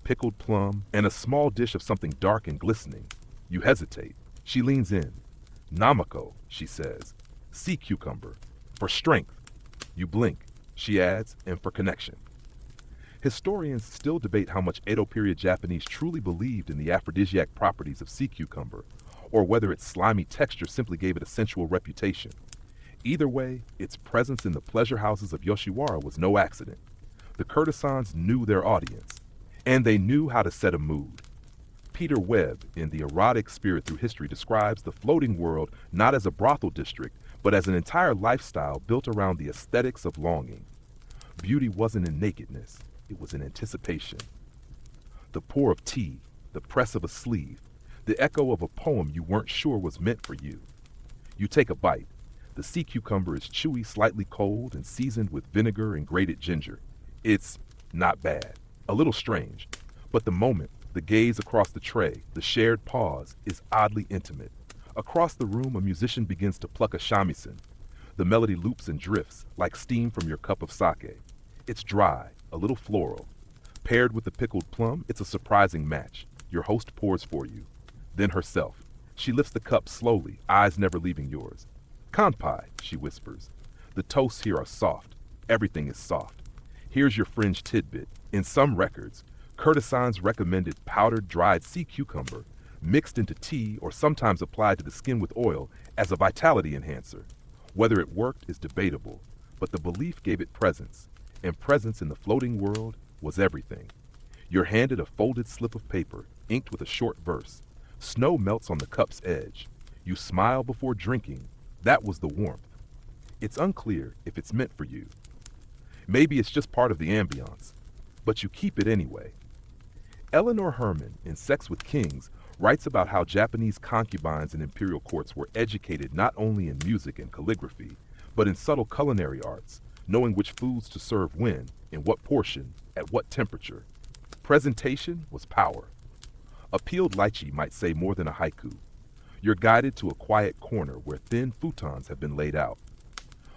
pickled plum, and a small dish of something dark and glistening. You hesitate. She leans in. Namako, she says. Sea cucumber. For strength. You blink. She adds, and for connection. Historians still debate how much Edo period Japanese truly believed in the aphrodisiac properties of sea cucumber, or whether its slimy texture simply gave it a sensual reputation. Either way, its presence in the pleasure houses of Yoshiwara was no accident. The courtesans knew their audience, and they knew how to set a mood. Peter Webb, in The Erotic Spirit Through History, describes the floating world not as a brothel district, but as an entire lifestyle built around the aesthetics of longing. Beauty wasn't in nakedness, it was in anticipation. The pour of tea, the press of a sleeve, the echo of a poem you weren't sure was meant for you. You take a bite. The sea cucumber is chewy, slightly cold, and seasoned with vinegar and grated ginger. It's not bad, a little strange, but the moment, the gaze across the tray, the shared pause, is oddly intimate. Across the room, a musician begins to pluck a shamisen. The melody loops and drifts, like steam from your cup of sake. It's dry, a little floral. Paired with the pickled plum, it's a surprising match. Your host pours for you. Then herself. She lifts the cup slowly, eyes never leaving yours. Kanpai, she whispers. The toasts here are soft. Everything is soft. Here's your fringe tidbit. In some records, courtesans recommended powdered dried sea cucumber mixed into tea or sometimes applied to the skin with oil as a vitality enhancer. Whether it worked is debatable, but the belief gave it presence, and presence in the floating world was everything. You're handed a folded slip of paper, inked with a short verse. Snow melts on the cup's edge. You smile before drinking. That was the warmth. It's unclear if it's meant for you. Maybe it's just part of the ambiance, but you keep it anyway. Eleanor Herman, in Sex with Kings, writes about how Japanese concubines in imperial courts were educated not only in music and calligraphy, but in subtle culinary arts, knowing which foods to serve when, in what portion, at what temperature. Presentation was power. A peeled lychee might say more than a haiku. You're guided to a quiet corner where thin futons have been laid out.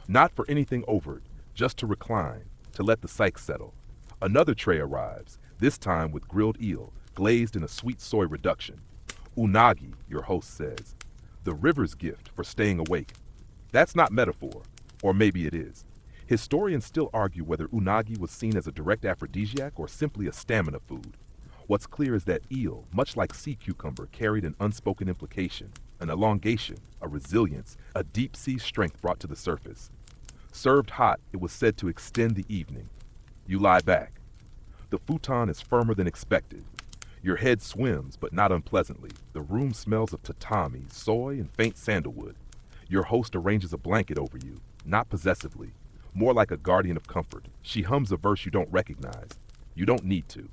Not for anything overt, just to recline, to let the psyche settle. Another tray arrives, this time with grilled eel, glazed in a sweet soy reduction. Unagi, your host says. The river's gift for staying awake. That's not metaphor, or maybe it is. Historians still argue whether unagi was seen as a direct aphrodisiac or simply a stamina food. What's clear is that eel, much like sea cucumber, carried an unspoken implication, an elongation, a resilience, a deep-sea strength brought to the surface. Served hot, it was said to extend the evening. You lie back. The futon is firmer than expected. Your head swims, but not unpleasantly. The room smells of tatami, soy, and faint sandalwood. Your host arranges a blanket over you, not possessively, more like a guardian of comfort. She hums a verse you don't recognize. You don't need to.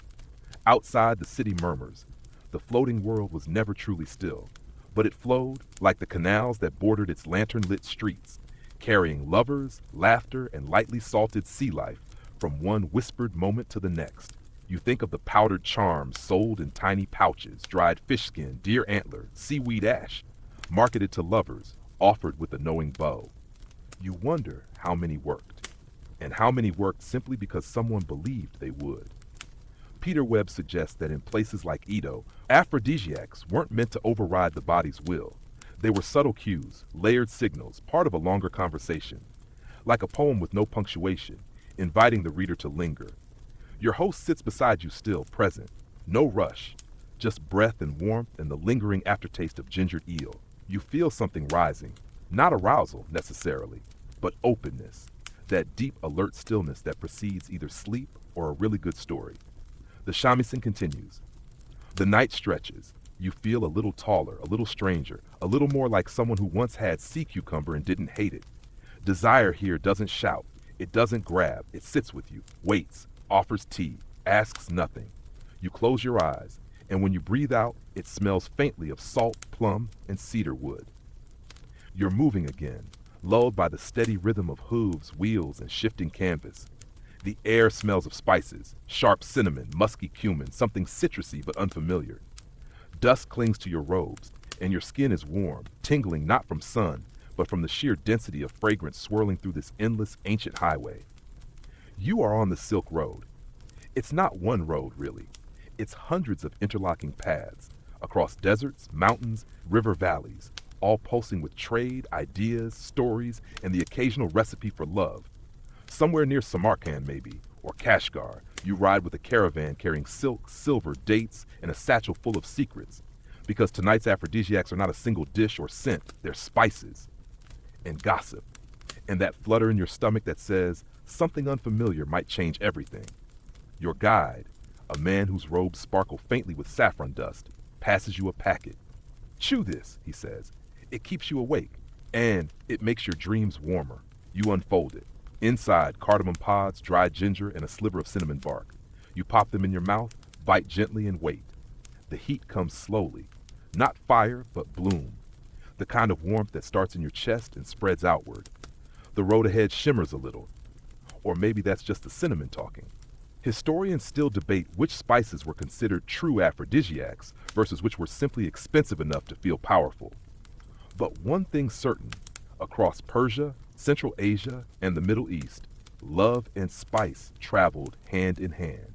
Outside, the city murmurs. The floating world was never truly still, but it flowed like the canals that bordered its lantern-lit streets, carrying lovers, laughter, and lightly salted sea life from one whispered moment to the next. You think of the powdered charms sold in tiny pouches, dried fish skin, deer antler, seaweed ash, marketed to lovers, offered with a knowing bow. You wonder how many worked, and how many worked simply because someone believed they would. Peter Webb suggests that in places like Edo, aphrodisiacs weren't meant to override the body's will. They were subtle cues, layered signals, part of a longer conversation. Like a poem with no punctuation, inviting the reader to linger. Your host sits beside you still, present. No rush, just breath and warmth and the lingering aftertaste of gingered eel. You feel something rising, not arousal necessarily, but openness, that deep alert stillness that precedes either sleep or a really good story. The shamisen continues. The night stretches. You feel a little taller, a little stranger, a little more like someone who once had sea cucumber and didn't hate it. Desire here doesn't shout. It doesn't grab. It sits with you, waits, offers tea, asks nothing. You close your eyes, and when you breathe out, it smells faintly of salt, plum, and cedar wood. You're moving again, lulled by the steady rhythm of hooves, wheels, and shifting canvas. The air smells of spices, sharp cinnamon, musky cumin, something citrusy but unfamiliar. Dust clings to your robes, and your skin is warm, tingling not from sun, but from the sheer density of fragrance swirling through this endless ancient highway. You are on the Silk Road. It's not one road, really. It's hundreds of interlocking paths, across deserts, mountains, river valleys, all pulsing with trade, ideas, stories, and the occasional recipe for love. Somewhere near Samarkand, maybe, or Kashgar, you ride with a caravan carrying silk, silver, dates, and a satchel full of secrets. Because tonight's aphrodisiacs are not a single dish or scent, they're spices. And gossip. And that flutter in your stomach that says something unfamiliar might change everything. Your guide, a man whose robes sparkle faintly with saffron dust, passes you a packet. Chew this, he says. It keeps you awake, and it makes your dreams warmer. You unfold it. Inside, cardamom pods, dried ginger, and a sliver of cinnamon bark. You pop them in your mouth, bite gently, and wait. The heat comes slowly. Not fire, but bloom. The kind of warmth that starts in your chest and spreads outward. The road ahead shimmers a little. Or maybe that's just the cinnamon talking. Historians still debate which spices were considered true aphrodisiacs versus which were simply expensive enough to feel powerful. But one thing's certain, across Persia, Central Asia, and the Middle East, love and spice traveled hand in hand.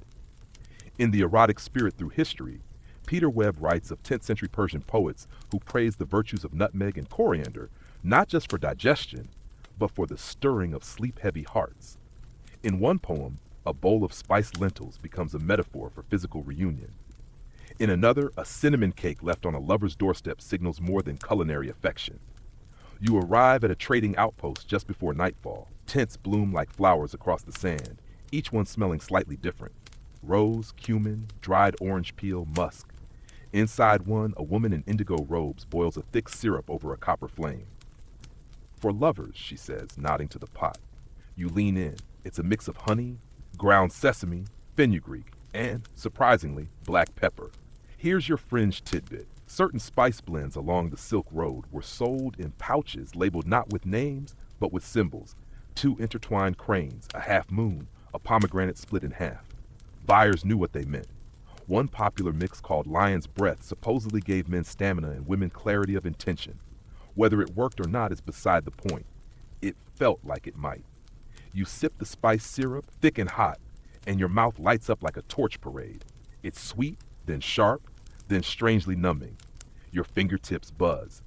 In The Erotic Spirit Through History, Peter Webb writes of 10th century Persian poets who praised the virtues of nutmeg and coriander, not just for digestion, but for the stirring of sleep-heavy hearts. In one poem, a bowl of spiced lentils becomes a metaphor for physical reunion. In another, a cinnamon cake left on a lover's doorstep signals more than culinary affection. You arrive at a trading outpost just before nightfall. Tents bloom like flowers across the sand, each one smelling slightly different. Rose, cumin, dried orange peel, musk. Inside one, a woman in indigo robes boils a thick syrup over a copper flame. For lovers, she says, nodding to the pot. You lean in. It's a mix of honey, ground sesame, fenugreek, and, surprisingly, black pepper. Here's your fringe tidbit. Certain spice blends along the Silk Road were sold in pouches labeled not with names, but with symbols. 2 intertwined cranes, a half moon, a pomegranate split in half. Buyers knew what they meant. One popular mix called Lion's Breath supposedly gave men stamina and women clarity of intention. Whether it worked or not is beside the point. It felt like it might. You sip the spice syrup, thick and hot, and your mouth lights up like a torch parade. It's sweet, then sharp, then strangely numbing. Your fingertips buzz.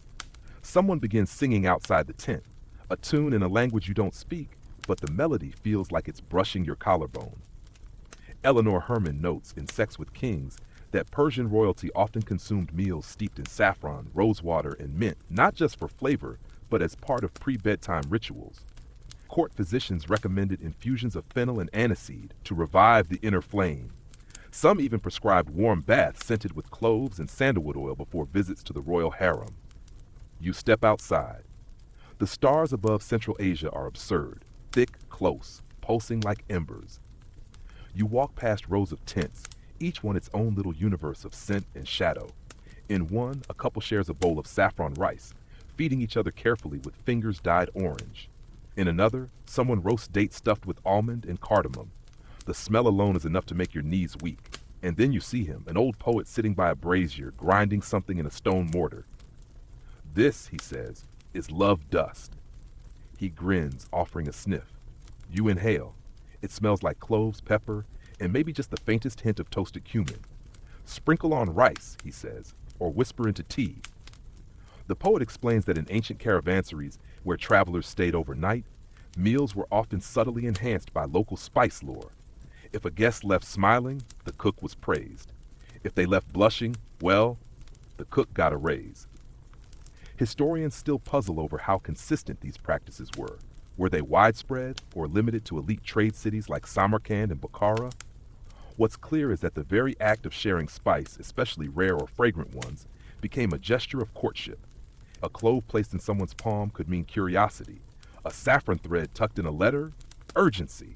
Someone begins singing outside the tent, a tune in a language you don't speak, but the melody feels like it's brushing your collarbone. Eleanor Herman notes in Sex with Kings that Persian royalty often consumed meals steeped in saffron, rosewater, and mint, not just for flavor, but as part of pre-bedtime rituals. Court physicians recommended infusions of fennel and aniseed to revive the inner flame. Some even prescribed warm baths scented with cloves and sandalwood oil before visits to the royal harem. You step outside. The stars above Central Asia are absurd, thick, close, pulsing like embers. You walk past rows of tents, each one its own little universe of scent and shadow. In one, a couple shares a bowl of saffron rice, feeding each other carefully with fingers dyed orange. In another, someone roasts dates stuffed with almond and cardamom. The smell alone is enough to make your knees weak. And then you see him, an old poet sitting by a brazier, grinding something in a stone mortar. This, he says, is love dust. He grins, offering a sniff. You inhale. It smells like cloves, pepper, and maybe just the faintest hint of toasted cumin. Sprinkle on rice, he says, or whisper into tea. The poet explains that in ancient caravansaries, where travelers stayed overnight, meals were often subtly enhanced by local spice lore. If a guest left smiling, the cook was praised. If they left blushing, well, the cook got a raise. Historians still puzzle over how consistent these practices were. Were they widespread or limited to elite trade cities like Samarkand and Bukhara? What's clear is that the very act of sharing spice, especially rare or fragrant ones, became a gesture of courtship. A clove placed in someone's palm could mean curiosity. A saffron thread tucked in a letter, urgency.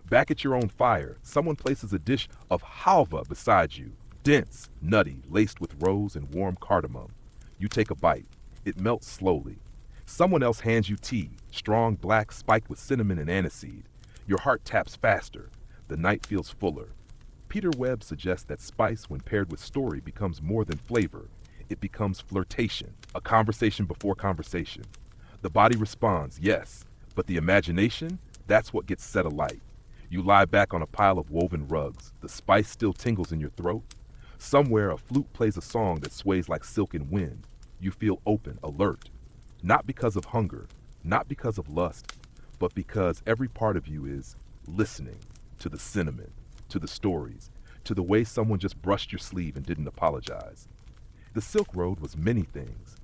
Back at your own fire, someone places a dish of halva beside you, dense, nutty, laced with rose and warm cardamom. You take a bite. It melts slowly. Someone else hands you tea, strong black spiked with cinnamon and aniseed. Your heart taps faster. The night feels fuller. Peter Webb suggests that spice, when paired with story, becomes more than flavor. It becomes flirtation, a conversation before conversation. The body responds, yes, but the imagination, that's what gets set alight. You lie back on a pile of woven rugs. The spice still tingles in your throat. Somewhere, a flute plays a song that sways like silken wind. You feel open, alert. Not because of hunger, not because of lust, but because every part of you is listening to the cinnamon, to the stories, to the way someone just brushed your sleeve and didn't apologize. The Silk Road was many things.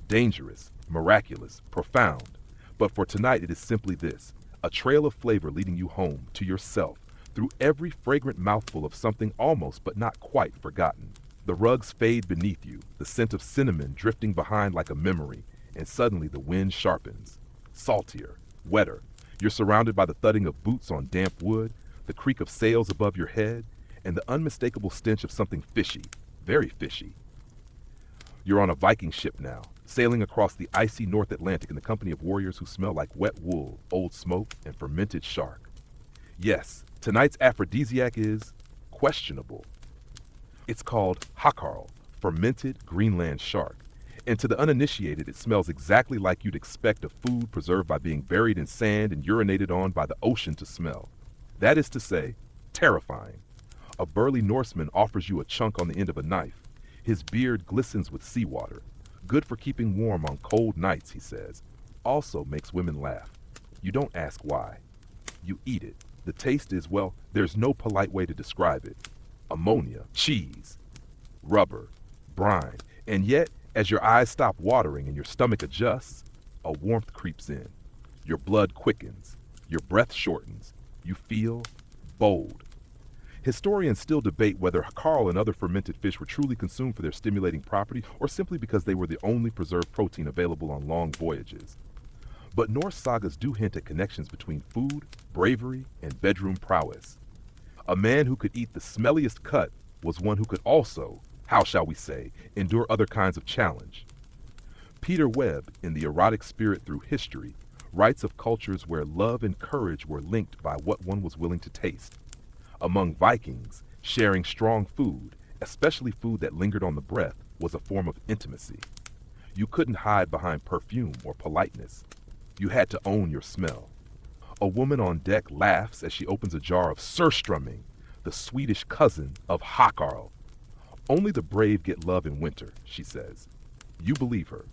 Dangerous, miraculous, profound. But for tonight, it is simply this: a trail of flavor leading you home, to yourself, through every fragrant mouthful of something almost but not quite forgotten. The rugs fade beneath you, the scent of cinnamon drifting behind like a memory, and suddenly the wind sharpens. Saltier, wetter. You're surrounded by the thudding of boots on damp wood, the creak of sails above your head, and the unmistakable stench of something fishy, very fishy. You're on a Viking ship now, sailing across the icy North Atlantic in the company of warriors who smell like wet wool, old smoke, and fermented shark. Yes, tonight's aphrodisiac is questionable. It's called hakarl, fermented Greenland shark. And to the uninitiated, it smells exactly like you'd expect a food preserved by being buried in sand and urinated on by the ocean to smell. That is to say, terrifying. A burly Norseman offers you a chunk on the end of a knife. His beard glistens with seawater. Good for keeping warm on cold nights, he says. Also makes women laugh. You don't ask why. You eat it. The taste is, well, there's no polite way to describe it. Ammonia, cheese, rubber, brine, and yet, as your eyes stop watering and your stomach adjusts, a warmth creeps in. Your blood quickens. Your breath shortens. You feel bold. Historians still debate whether hakarl and other fermented fish were truly consumed for their stimulating property or simply because they were the only preserved protein available on long voyages. But Norse sagas do hint at connections between food, bravery, and bedroom prowess. A man who could eat the smelliest cut was one who could also, how shall we say, endure other kinds of challenge. Peter Webb, in The Erotic Spirit Through History, writes of cultures where love and courage were linked by what one was willing to taste. Among Vikings, sharing strong food, especially food that lingered on the breath, was a form of intimacy. You couldn't hide behind perfume or politeness. You had to own your smell. A woman on deck laughs as she opens a jar of surströmming, the Swedish cousin of hakarl. Only the brave get love in winter, she says. You believe her.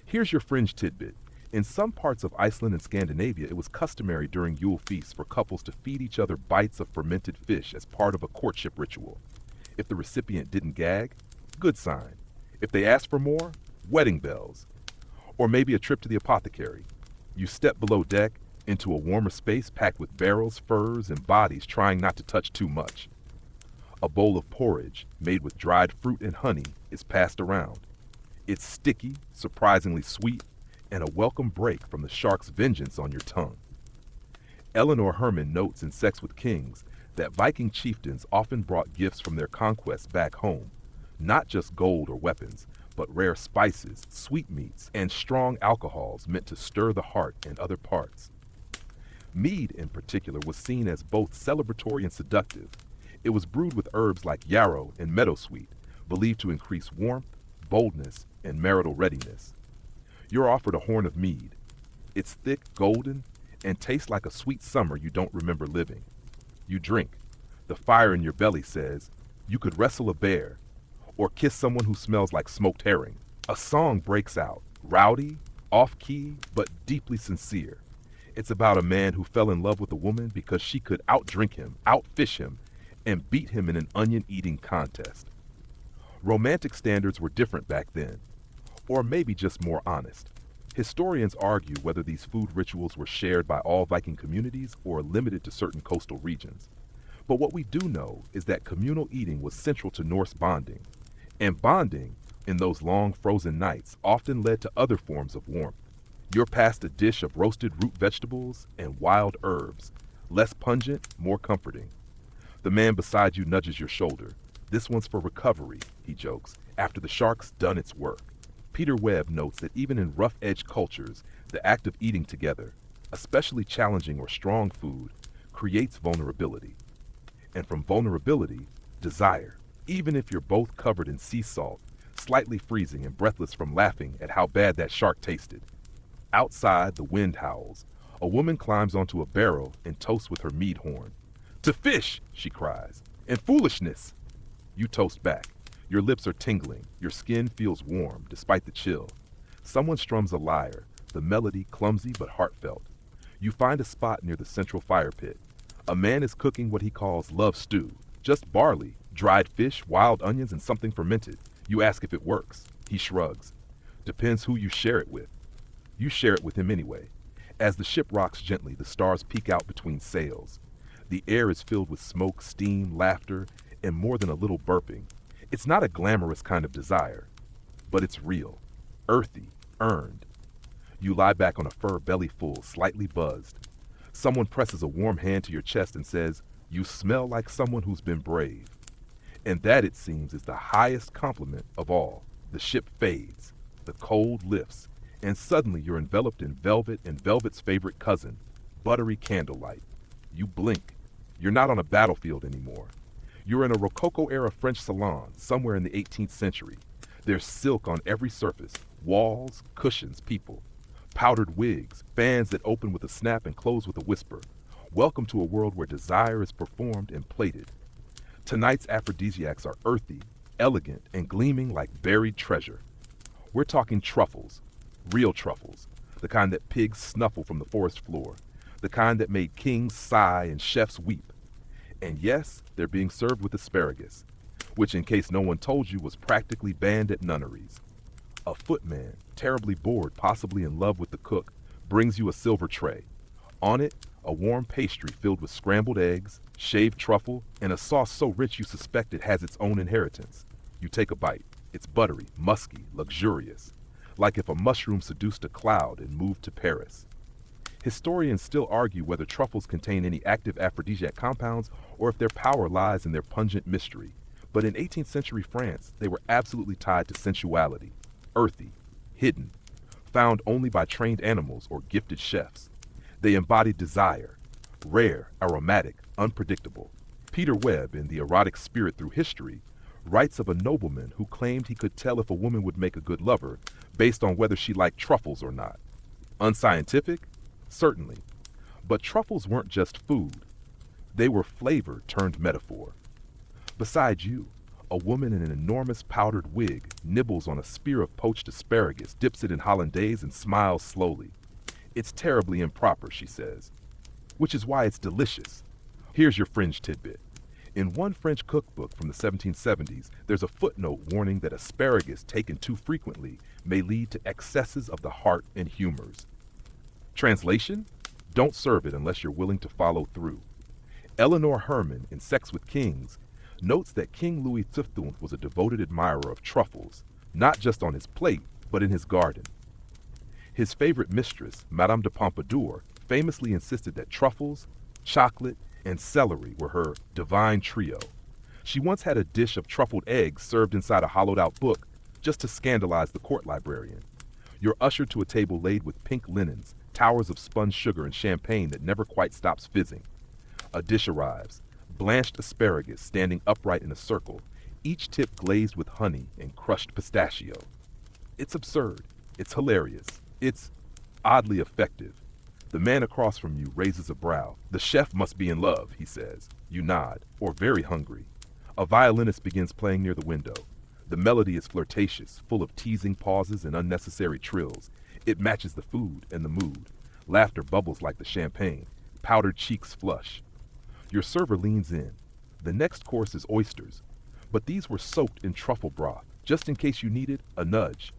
Here's your fringe tidbit. In some parts of Iceland and Scandinavia, it was customary during Yule feasts for couples to feed each other bites of fermented fish as part of a courtship ritual. If the recipient didn't gag, good sign. If they asked for more, wedding bells. Or maybe a trip to the apothecary. You step below deck into a warmer space packed with barrels, furs, and bodies trying not to touch too much. A bowl of porridge, made with dried fruit and honey, is passed around. It's sticky, surprisingly sweet, and a welcome break from the shark's vengeance on your tongue. Eleanor Herman notes in Sex with Kings that Viking chieftains often brought gifts from their conquests back home, not just gold or weapons, but rare spices, sweetmeats, and strong alcohols meant to stir the heart and other parts. Mead, in particular, was seen as both celebratory and seductive. It was brewed with herbs like yarrow and meadowsweet, believed to increase warmth, boldness, and marital readiness. You're offered a horn of mead. It's thick, golden, and tastes like a sweet summer you don't remember living. You drink. The fire in your belly says, you could wrestle a bear, or kiss someone who smells like smoked herring. A song breaks out, rowdy, off-key, but deeply sincere. It's about a man who fell in love with a woman because she could outdrink him, outfish him, and beat him in an onion-eating contest. Romantic standards were different back then, or maybe just more honest. Historians argue whether these food rituals were shared by all Viking communities or limited to certain coastal regions. But what we do know is that communal eating was central to Norse bonding, and bonding, in those long frozen nights, often led to other forms of warmth. You're past a dish of roasted root vegetables and wild herbs, less pungent, more comforting. The man beside you nudges your shoulder. This one's for recovery, he jokes, after the shark's done its work. Peter Webb notes that even in rough-edged cultures, the act of eating together, especially challenging or strong food, creates vulnerability. And from vulnerability, desire, even if you're both covered in sea salt, slightly freezing and breathless from laughing at how bad that shark tasted. Outside, the wind howls. A woman climbs onto a barrel and toasts with her mead horn. "To fish!" she cries. "And foolishness!" You toast back. Your lips are tingling. Your skin feels warm, despite the chill. Someone strums a lyre, the melody clumsy but heartfelt. You find a spot near the central fire pit. A man is cooking what he calls love stew. Just barley, dried fish, wild onions, and something fermented. You ask if it works. He shrugs. Depends who you share it with. You share it with him anyway. As the ship rocks gently, the stars peek out between sails. The air is filled with smoke, steam, laughter, and more than a little burping. It's not a glamorous kind of desire, but it's real, earthy, earned. You lie back on a fur belly full, slightly buzzed. Someone presses a warm hand to your chest and says, "You smell like someone who's been brave." And that, it seems, is the highest compliment of all. The ship fades, the cold lifts, and suddenly you're enveloped in velvet and velvet's favorite cousin, buttery candlelight. You blink. You're not on a battlefield anymore. You're in a Rococo-era French salon somewhere in the 18th century. There's silk on every surface, walls, cushions, people. Powdered wigs, fans that open with a snap and close with a whisper. Welcome to a world where desire is performed and plated. Tonight's aphrodisiacs are earthy, elegant, and gleaming like buried treasure. We're talking truffles, real truffles, the kind that pigs snuffle from the forest floor, the kind that made kings sigh and chefs weep. And yes, they're being served with asparagus, which, in case no one told you, was practically banned at nunneries. A footman, terribly bored, possibly in love with the cook, brings you a silver tray. On it, a warm pastry filled with scrambled eggs, shaved truffle, and a sauce so rich you suspect it has its own inheritance. You take a bite. It's buttery, musky, luxurious, like if a mushroom seduced a cloud and moved to Paris. Historians still argue whether truffles contain any active aphrodisiac compounds or if their power lies in their pungent mystery. But in 18th century France, they were absolutely tied to sensuality, earthy, hidden, found only by trained animals or gifted chefs. They embodied desire, rare, aromatic, unpredictable. Peter Webb, in The Erotic Spirit Through History, writes of a nobleman who claimed he could tell if a woman would make a good lover based on whether she liked truffles or not. Unscientific? Certainly. But truffles weren't just food. They were flavor turned metaphor. Beside you, a woman in an enormous powdered wig nibbles on a spear of poached asparagus, dips it in hollandaise, and smiles slowly. It's terribly improper, she says, which is why it's delicious. Here's your fringe tidbit. In one French cookbook from the 1770s, there's a footnote warning that asparagus taken too frequently may lead to excesses of the heart and humors. Translation? Don't serve it unless you're willing to follow through. Eleanor Herman, in Sex with Kings, notes that King Louis XV was a devoted admirer of truffles, not just on his plate, but in his garden. His favorite mistress, Madame de Pompadour, famously insisted that truffles, chocolate, and celery were her divine trio. She once had a dish of truffled eggs served inside a hollowed-out book just to scandalize the court librarian. You're ushered to a table laid with pink linens, towers of spun sugar, and champagne that never quite stops fizzing. A dish arrives, blanched asparagus standing upright in a circle, each tip glazed with honey and crushed pistachio. It's absurd. It's hilarious. It's oddly effective. The man across from you raises a brow. The chef must be in love, he says. You nod, or very hungry. A violinist begins playing near the window. The melody is flirtatious, full of teasing pauses and unnecessary trills. It matches the food and the mood. Laughter bubbles like the champagne. Powdered cheeks flush. Your server leans in. The next course is oysters, but these were soaked in truffle broth, just in case you needed a nudge.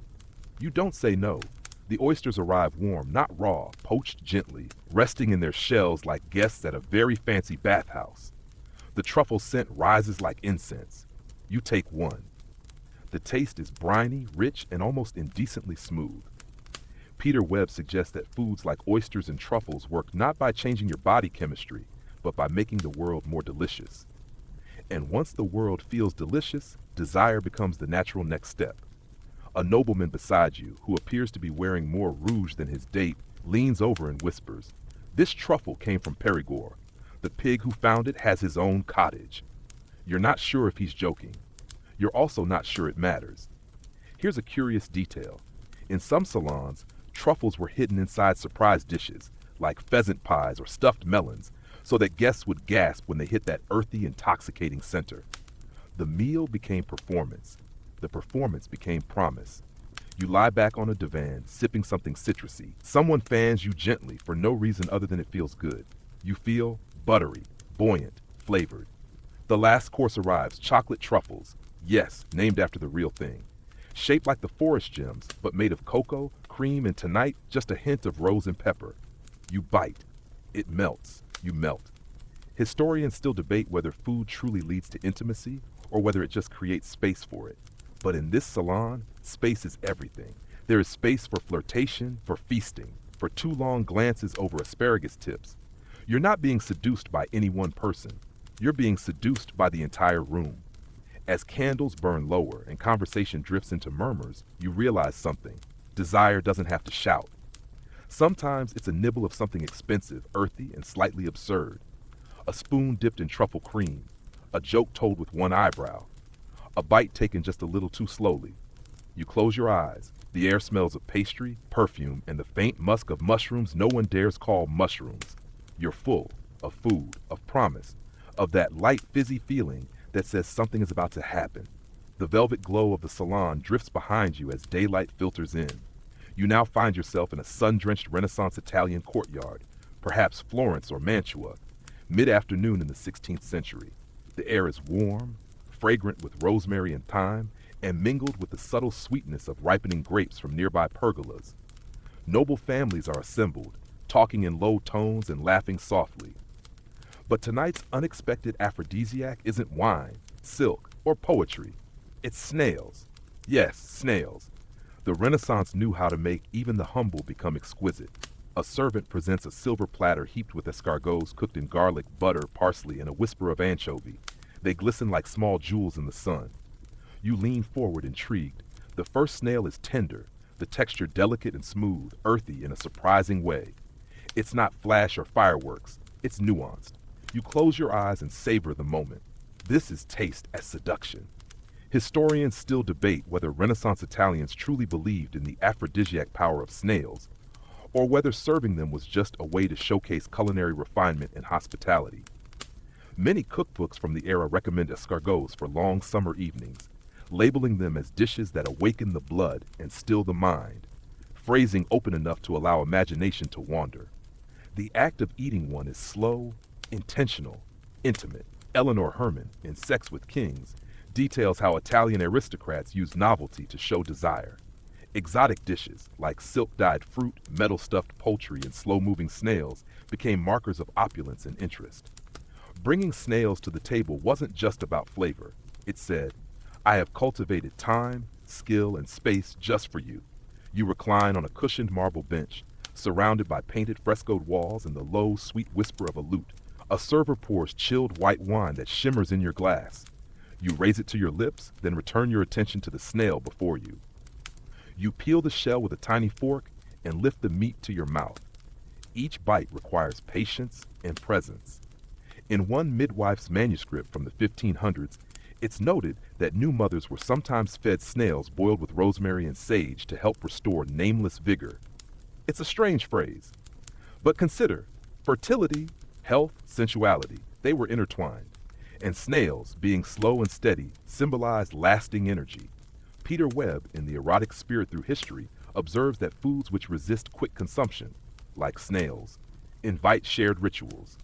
You don't say no. The oysters arrive warm, not raw, poached gently, resting in their shells like guests at a very fancy bathhouse. The truffle scent rises like incense. You take one. The taste is briny, rich, and almost indecently smooth. Peter Webb suggests that foods like oysters and truffles work not by changing your body chemistry, but by making the world more delicious. And once the world feels delicious, desire becomes the natural next step. A nobleman beside you, who appears to be wearing more rouge than his date, leans over and whispers, "This truffle came from Perigord. The pig who found it has his own cottage." You're not sure if he's joking. You're also not sure it matters. Here's a curious detail. In some salons, truffles were hidden inside surprise dishes, like pheasant pies or stuffed melons, so that guests would gasp when they hit that earthy, intoxicating center. The meal became performance. The performance became promise. You lie back on a divan, sipping something citrusy. Someone fans you gently for no reason other than it feels good. You feel buttery, buoyant, flavored. The last course arrives, chocolate truffles. Yes, named after the real thing. Shaped like the forest gems, but made of cocoa, cream, and tonight, just a hint of rose and pepper. You bite. It melts. You melt. Historians still debate whether food truly leads to intimacy or whether it just creates space for it. But in this salon, space is everything. There is space for flirtation, for feasting, for too long glances over asparagus tips. You're not being seduced by any one person. You're being seduced by the entire room. As candles burn lower and conversation drifts into murmurs, you realize something. Desire doesn't have to shout. Sometimes it's a nibble of something expensive, earthy, and slightly absurd. A spoon dipped in truffle cream. A joke told with one eyebrow. A bite taken just a little too slowly. You close your eyes. The air smells of pastry, perfume, and the faint musk of mushrooms no one dares call mushrooms. You're full of food, of promise, of that light fizzy feeling that says something is about to happen. The velvet glow of the salon drifts behind you as daylight filters in. You now find yourself in a sun-drenched Renaissance Italian courtyard, perhaps Florence or Mantua, mid-afternoon in the 16th century. The air is warm, fragrant with rosemary and thyme, and mingled with the subtle sweetness of ripening grapes from nearby pergolas. Noble families are assembled, talking in low tones and laughing softly. But tonight's unexpected aphrodisiac isn't wine, silk, or poetry. It's snails. Yes, snails. The Renaissance knew how to make even the humble become exquisite. A servant presents a silver platter heaped with escargots cooked in garlic, butter, parsley, and a whisper of anchovy. They glisten like small jewels in the sun. You lean forward, intrigued. The first snail is tender, the texture delicate and smooth, earthy in a surprising way. It's not flash or fireworks. It's nuanced. You close your eyes and savor the moment. This is taste as seduction. Historians still debate whether Renaissance Italians truly believed in the aphrodisiac power of snails, or whether serving them was just a way to showcase culinary refinement and hospitality. Many cookbooks from the era recommend escargots for long summer evenings, labeling them as dishes that awaken the blood and still the mind, phrasing open enough to allow imagination to wander. The act of eating one is slow, intentional, intimate. Eleanor Herman, in Sex with Kings, details how Italian aristocrats used novelty to show desire. Exotic dishes, like silk-dyed fruit, metal-stuffed poultry, and slow-moving snails, became markers of opulence and interest. Bringing snails to the table wasn't just about flavor. It said, "I have cultivated time, skill, and space just for you." You recline on a cushioned marble bench, surrounded by painted frescoed walls and the low, sweet whisper of a lute. A server pours chilled white wine that shimmers in your glass. You raise it to your lips, then return your attention to the snail before you. You peel the shell with a tiny fork and lift the meat to your mouth. Each bite requires patience and presence. In one midwife's manuscript from the 1500s, it's noted that new mothers were sometimes fed snails boiled with rosemary and sage to help restore nameless vigor. It's a strange phrase, but consider, fertility, health, sensuality, they were intertwined. And snails, being slow and steady, symbolized lasting energy. Peter Webb, in The Erotic Spirit Through History, observes that foods which resist quick consumption, like snails, invite shared rituals.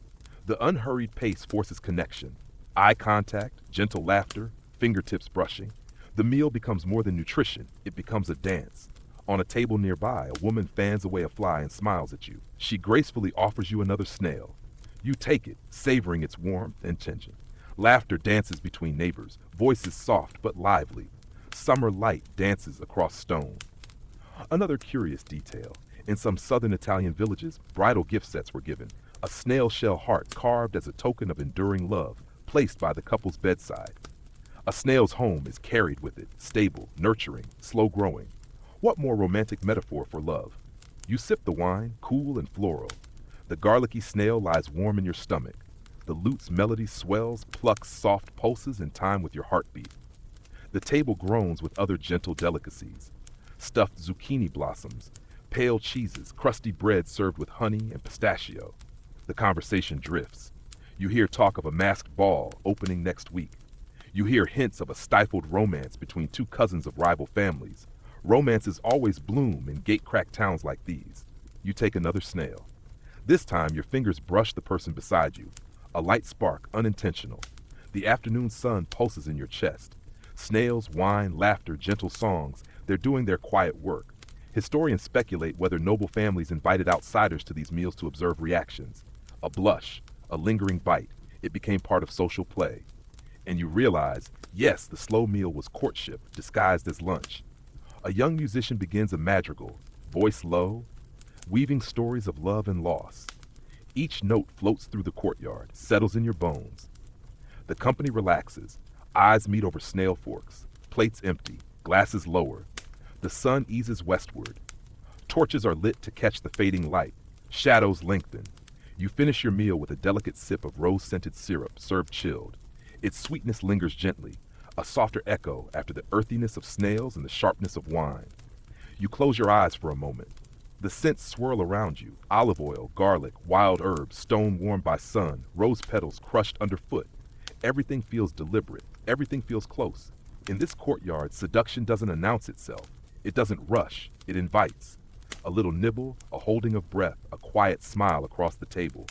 The unhurried pace forces connection. Eye contact, gentle laughter, fingertips brushing. The meal becomes more than nutrition, it becomes a dance. On a table nearby, a woman fans away a fly and smiles at you. She gracefully offers you another snail. You take it, savoring its warmth and tension. Laughter dances between neighbors, voices soft but lively. Summer light dances across stone. Another curious detail. In some southern Italian villages, bridal gift sets were given. A snail shell heart carved as a token of enduring love, placed by the couple's bedside. A snail's home is carried with it, stable, nurturing, slow-growing. What more romantic metaphor for love? You sip the wine, cool and floral. The garlicky snail lies warm in your stomach. The lute's melody swells, plucks soft pulses in time with your heartbeat. The table groans with other gentle delicacies. Stuffed zucchini blossoms, pale cheeses, crusty bread served with honey and pistachio. The conversation drifts. You hear talk of a masked ball opening next week. You hear hints of a stifled romance between two cousins of rival families. Romances always bloom in gate-cracked towns like these. You take another snail. This time, your fingers brush the person beside you. A light spark, unintentional. The afternoon sun pulses in your chest. Snails, wine, laughter, gentle songs, they're doing their quiet work. Historians speculate whether noble families invited outsiders to these meals to observe reactions. A blush, a lingering bite, it became part of social play. And you realize, yes, the slow meal was courtship, disguised as lunch. A young musician begins a madrigal, voice low, weaving stories of love and loss. Each note floats through the courtyard, settles in your bones. The company relaxes, eyes meet over snail forks, plates empty, glasses lower. The sun eases westward. Torches are lit to catch the fading light. Shadows lengthen. You finish your meal with a delicate sip of rose-scented syrup served chilled. Its sweetness lingers gently, a softer echo after the earthiness of snails and the sharpness of wine. You close your eyes for a moment. The scents swirl around you, olive oil, garlic, wild herbs, stone warmed by sun, rose petals crushed underfoot. Everything feels deliberate, everything feels close. In this courtyard, seduction doesn't announce itself. It doesn't rush, it invites. A little nibble, a holding of breath, a quiet smile across the table.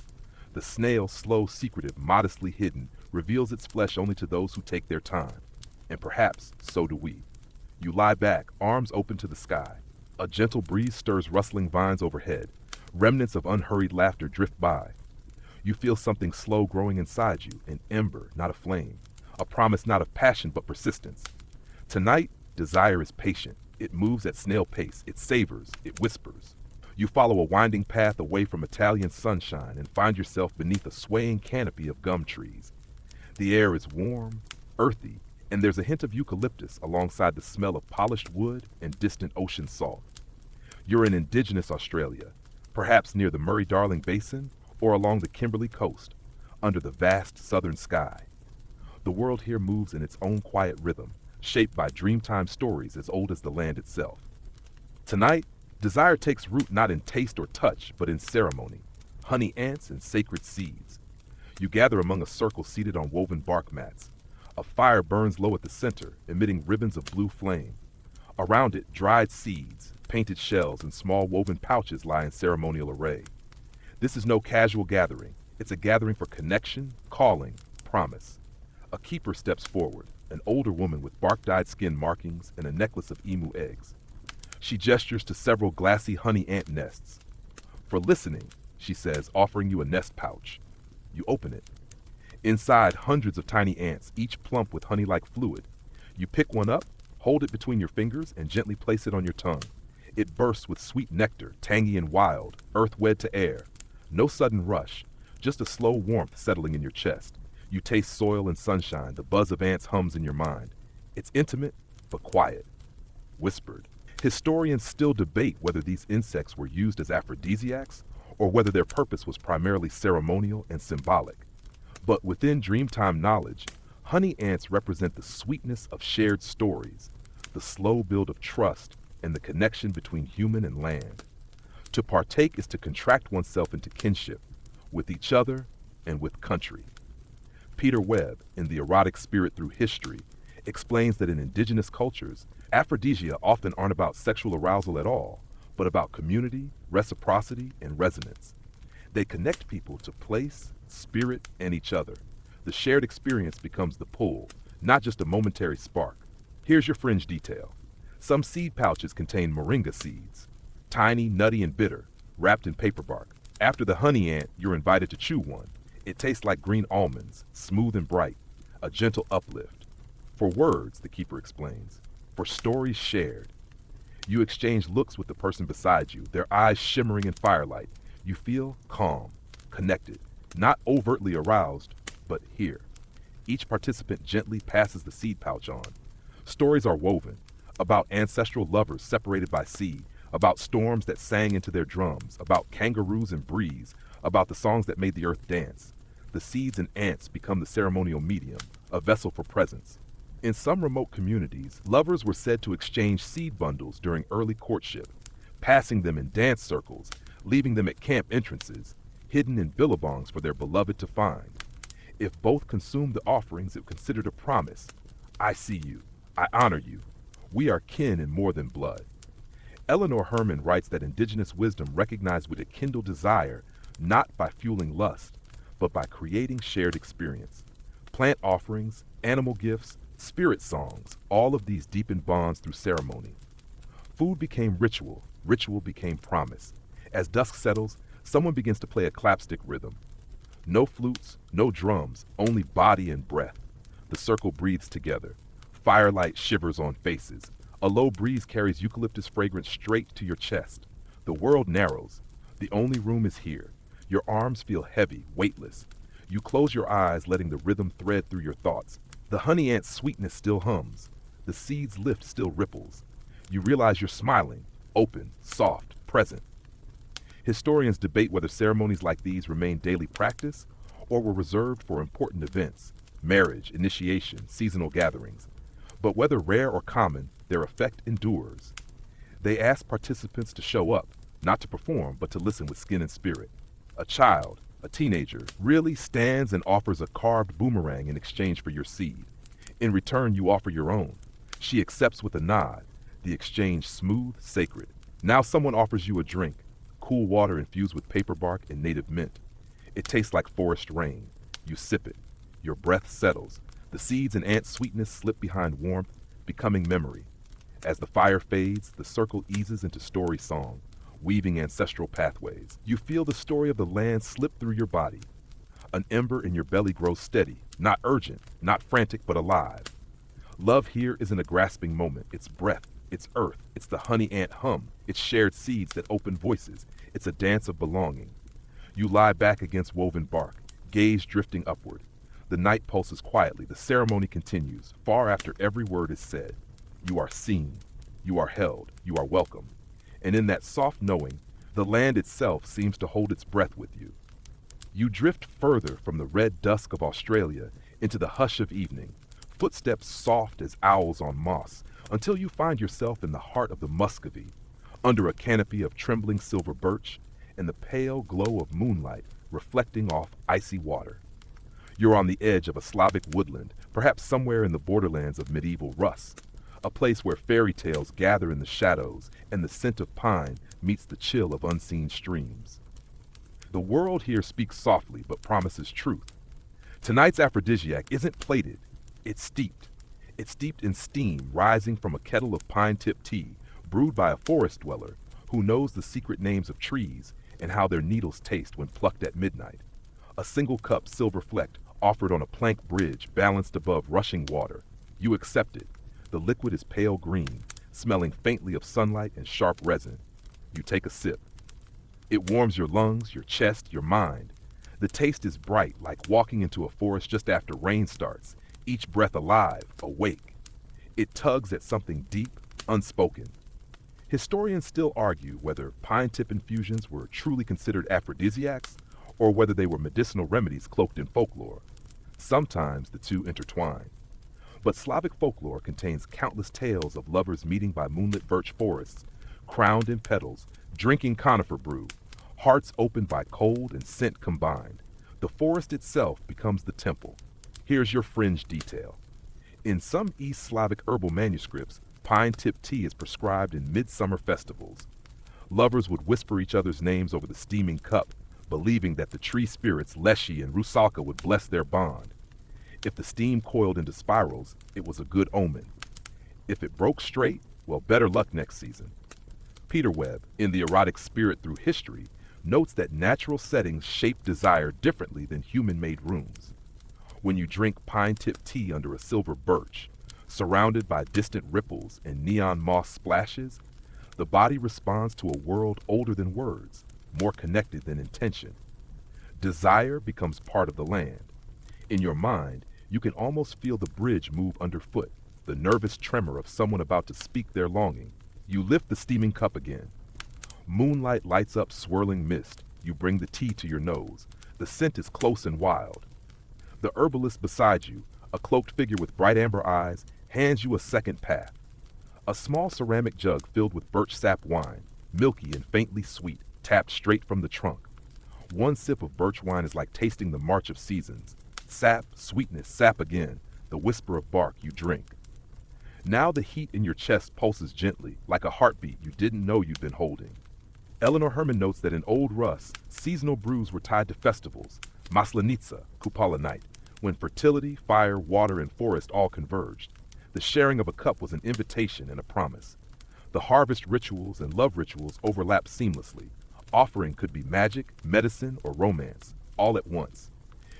The snail, slow, secretive, modestly hidden, reveals its flesh only to those who take their time. And perhaps so do we. You lie back, arms open to the sky. A gentle breeze stirs rustling vines overhead. Remnants of unhurried laughter drift by. You feel something slow growing inside you, an ember, not a flame. A promise not of passion but persistence. Tonight, desire is patient. It moves at snail pace. It savors. It whispers. You follow a winding path away from Italian sunshine and find yourself beneath a swaying canopy of gum trees. The air is warm, earthy, and there's a hint of eucalyptus alongside the smell of polished wood and distant ocean salt. You're in indigenous Australia, perhaps near the Murray-Darling Basin or along the Kimberley coast, under the vast southern sky. The world here moves in its own quiet rhythm, shaped by dreamtime stories as old as the land itself. Tonight, desire takes root not in taste or touch, but in ceremony, honey ants and sacred seeds. You gather among a circle seated on woven bark mats. A fire burns low at the center, emitting ribbons of blue flame. Around it, dried seeds, painted shells, and small woven pouches lie in ceremonial array. This is no casual gathering. It's a gathering for connection, calling, promise. A keeper steps forward, an older woman with bark-dyed skin markings and a necklace of emu eggs. She gestures to several glassy honey ant nests. For listening, she says, offering you a nest pouch. You open it. Inside, hundreds of tiny ants, each plump with honey-like fluid. You pick one up, hold it between your fingers, and gently place it on your tongue. It bursts with sweet nectar, tangy and wild, earth-wed to air. No sudden rush, just a slow warmth settling in your chest. You taste soil and sunshine, the buzz of ants hums in your mind. It's intimate, but quiet. Whispered. Historians still debate whether these insects were used as aphrodisiacs or whether their purpose was primarily ceremonial and symbolic. But within Dreamtime knowledge, honey ants represent the sweetness of shared stories, the slow build of trust, and the connection between human and land. To partake is to contract oneself into kinship, with each other and with country. Peter Webb, in The Erotic Spirit Through History, explains that in indigenous cultures, aphrodisia often aren't about sexual arousal at all, but about community, reciprocity, and resonance. They connect people to place, spirit, and each other. The shared experience becomes the pull, not just a momentary spark. Here's your fringe detail. Some seed pouches contain moringa seeds, tiny, nutty, and bitter, wrapped in paper bark. After the honey ant, you're invited to chew one. It tastes like green almonds, smooth and bright. a gentle uplift. For words, the keeper explains, for stories shared. You exchange looks with the person beside you, their eyes shimmering in firelight. You feel calm, connected, not overtly aroused, but here. Each participant gently passes the seed pouch on. Stories are woven about ancestral lovers separated by sea, about storms that sang into their drums, about kangaroos and breeze, about the songs that made the earth dance. The seeds and ants become the ceremonial medium, a vessel for presence. In some remote communities, lovers were said to exchange seed bundles during early courtship, passing them in dance circles, leaving them at camp entrances, hidden in billabongs for their beloved to find. If both consumed the offerings, it was considered a promise. I see you. I honor you. We are kin in more than blood. Eleanor Herman writes that indigenous wisdom recognized would kindle desire not by fueling lust, but by creating shared experience. Plant offerings, animal gifts, spirit songs, all of these deepen bonds through ceremony. Food became ritual, ritual became promise. As dusk settles, someone begins to play a clapstick rhythm. No flutes, no drums, only body and breath. The circle breathes together. Firelight shivers on faces. A low breeze carries eucalyptus fragrance straight to your chest. The world narrows. The only room is here. Your arms feel heavy, weightless. You close your eyes, letting the rhythm thread through your thoughts. The honey ant's sweetness still hums. The seed's lift still ripples. You realize you're smiling, open, soft, present. Historians debate whether ceremonies like these remain daily practice or were reserved for important events, marriage, initiation, seasonal gatherings. But whether rare or common, their effect endures. They ask participants to show up, not to perform, but to listen with skin and spirit. A child, a teenager, really stands and offers a carved boomerang in exchange for your seed. In return, you offer your own. She accepts with a nod, the exchange smooth, sacred. Now someone offers you a drink, cool water infused with paper bark and native mint. It tastes like forest rain. You sip it. Your breath settles. The seeds and ant sweetness slip behind warmth, becoming memory. As the fire fades, the circle eases into story song, weaving ancestral pathways. You feel the story of the land slip through your body. An ember in your belly grows steady, not urgent, not frantic, but alive. Love here isn't a grasping moment. It's breath, it's earth, it's the honey ant hum, it's shared seeds that open voices. It's a dance of belonging. You lie back against woven bark, gaze drifting upward. The night pulses quietly. The ceremony continues, far after every word is said. You are seen, you are held, you are welcome. And in that soft knowing, the land itself seems to hold its breath with you. You drift further from the red dusk of Australia into the hush of evening, footsteps soft as owls on moss, until you find yourself in the heart of the Muscovy, under a canopy of trembling silver birch and the pale glow of moonlight reflecting off icy water. You're on the edge of a Slavic woodland, perhaps somewhere in the borderlands of medieval Rus, a place where fairy tales gather in the shadows and the scent of pine meets the chill of unseen streams. The world here speaks softly but promises truth. Tonight's aphrodisiac isn't plated, it's steeped. It's steeped in steam rising from a kettle of pine-tip tea brewed by a forest dweller who knows the secret names of trees and how their needles taste when plucked at midnight. A single cup, silver flecked, offered on a plank bridge balanced above rushing water. You accept it. The liquid is pale green, smelling faintly of sunlight and sharp resin. You take a sip. It warms your lungs, your chest, your mind. The taste is bright, like walking into a forest just after rain starts, each breath alive, awake. It tugs at something deep, unspoken. Historians still argue whether pine tip infusions were truly considered aphrodisiacs or whether they were medicinal remedies cloaked in folklore. Sometimes the two intertwine. But Slavic folklore contains countless tales of lovers meeting by moonlit birch forests, crowned in petals, drinking conifer brew, hearts opened by cold and scent combined. The forest itself becomes the temple. Here's your fringe detail. In some East Slavic herbal manuscripts, pine-tip tea is prescribed in midsummer festivals. Lovers would whisper each other's names over the steaming cup, believing that the tree spirits Leshy and Rusalka would bless their bond. If the steam coiled into spirals, it was a good omen. If it broke straight, well, better luck next season. Peter Webb, in The Erotic Spirit Through History, notes that natural settings shape desire differently than human-made rooms. When you drink pine-tip tea under a silver birch, surrounded by distant ripples and neon moss splashes, the body responds to a world older than words, more connected than intention. Desire becomes part of the land. In your mind, you can almost feel the bridge move underfoot, the nervous tremor of someone about to speak their longing. You lift the steaming cup again. Moonlight lights up swirling mist. You bring the tea to your nose. The scent is close and wild. The herbalist beside you, a cloaked figure with bright amber eyes, hands you a second path. A small ceramic jug filled with birch sap wine, milky and faintly sweet, tapped straight from the trunk. One sip of birch wine is like tasting the march of seasons. Sap, sweetness, sap again, the whisper of bark you drink. Now the heat in your chest pulses gently, like a heartbeat you didn't know you'd been holding. Eleanor Herman notes that in Old Rus, seasonal brews were tied to festivals, Maslenitsa, Kupala night, when fertility, fire, water, and forest all converged. The sharing of a cup was an invitation and a promise. The harvest rituals and love rituals overlapped seamlessly. Offering could be magic, medicine, or romance, all at once.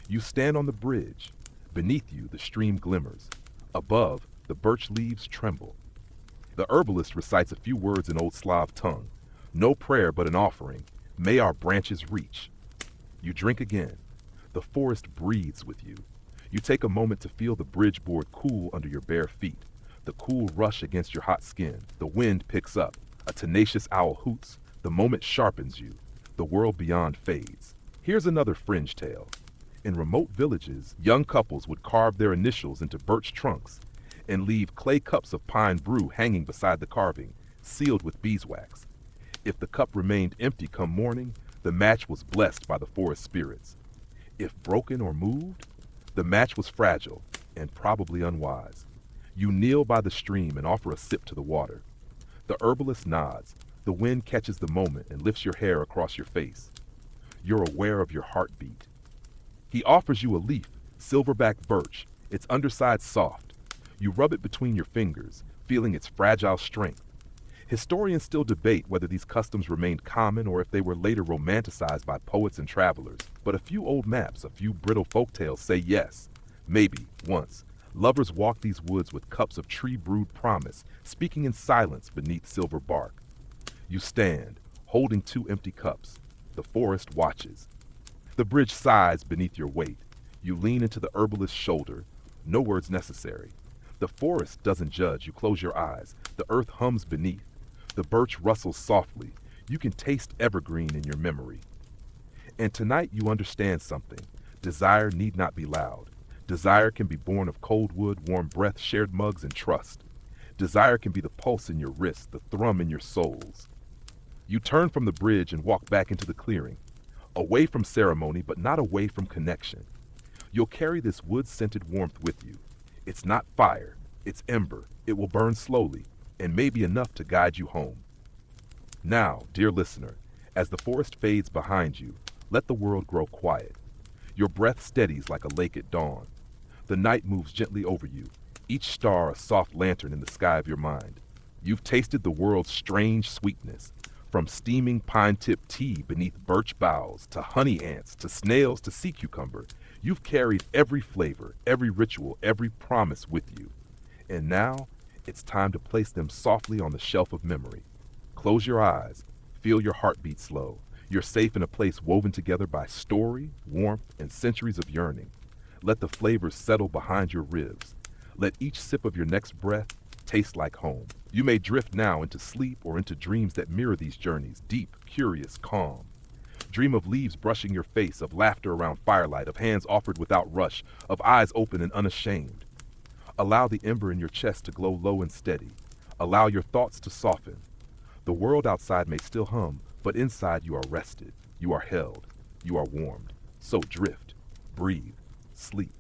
You stand on the bridge. Beneath you, the stream glimmers. Above, the birch leaves tremble. The herbalist recites a few words in Old Slav tongue. No prayer but an offering. May our branches reach. You drink again. The forest breathes with you. You take a moment to feel the bridge board cool under your bare feet. The cool rush against your hot skin. The wind picks up. A tenacious owl hoots. The moment sharpens you. The world beyond fades. Here's another fringe tale. In remote villages, young couples would carve their initials into birch trunks and leave clay cups of pine brew hanging beside the carving, sealed with beeswax. If the cup remained empty come morning, the match was blessed by the forest spirits. If broken or moved, the match was fragile and probably unwise. You kneel by the stream and offer a sip to the water. The herbalist nods. The wind catches the moment and lifts your hair across your face. You're aware of your heartbeat. He offers you a leaf, silverback birch, its underside soft. You rub it between your fingers, feeling its fragile strength. Historians still debate whether these customs remained common or if they were later romanticized by poets and travelers. But a few old maps, a few brittle folktales say yes. Maybe, once, lovers walked these woods with cups of tree-brewed promise, speaking in silence beneath silver bark. You stand, holding two empty cups. The forest watches. The bridge sighs beneath your weight. You lean into the herbalist's shoulder. No words necessary. The forest doesn't judge. You close your eyes. The earth hums beneath. The birch rustles softly. You can taste evergreen in your memory. And tonight you understand something. Desire need not be loud. Desire can be born of cold wood, warm breath, shared mugs, and trust. Desire can be the pulse in your wrist, the thrum in your soles. You turn from the bridge and walk back into the clearing. Away from ceremony, but not away from connection. You'll carry this wood-scented warmth with you. It's not fire, it's ember. It will burn slowly, and maybe enough to guide you home. Now, dear listener, as the forest fades behind you, let the world grow quiet. Your breath steadies like a lake at dawn. The night moves gently over you, each star a soft lantern in the sky of your mind. You've tasted the world's strange sweetness, from steaming pine-tip tea beneath birch boughs, to honey ants, to snails, to sea cucumber. You've carried every flavor, every ritual, every promise with you. And now, it's time to place them softly on the shelf of memory. Close your eyes, feel your heartbeat slow. You're safe in a place woven together by story, warmth, and centuries of yearning. Let the flavors settle behind your ribs. Let each sip of your next breath taste like home. You may drift now into sleep or into dreams that mirror these journeys, deep, curious, calm. Dream of leaves brushing your face, of laughter around firelight, of hands offered without rush, of eyes open and unashamed. Allow the ember in your chest to glow low and steady. Allow your thoughts to soften. The world outside may still hum, but inside you are rested, you are held, you are warmed. So drift, breathe, sleep.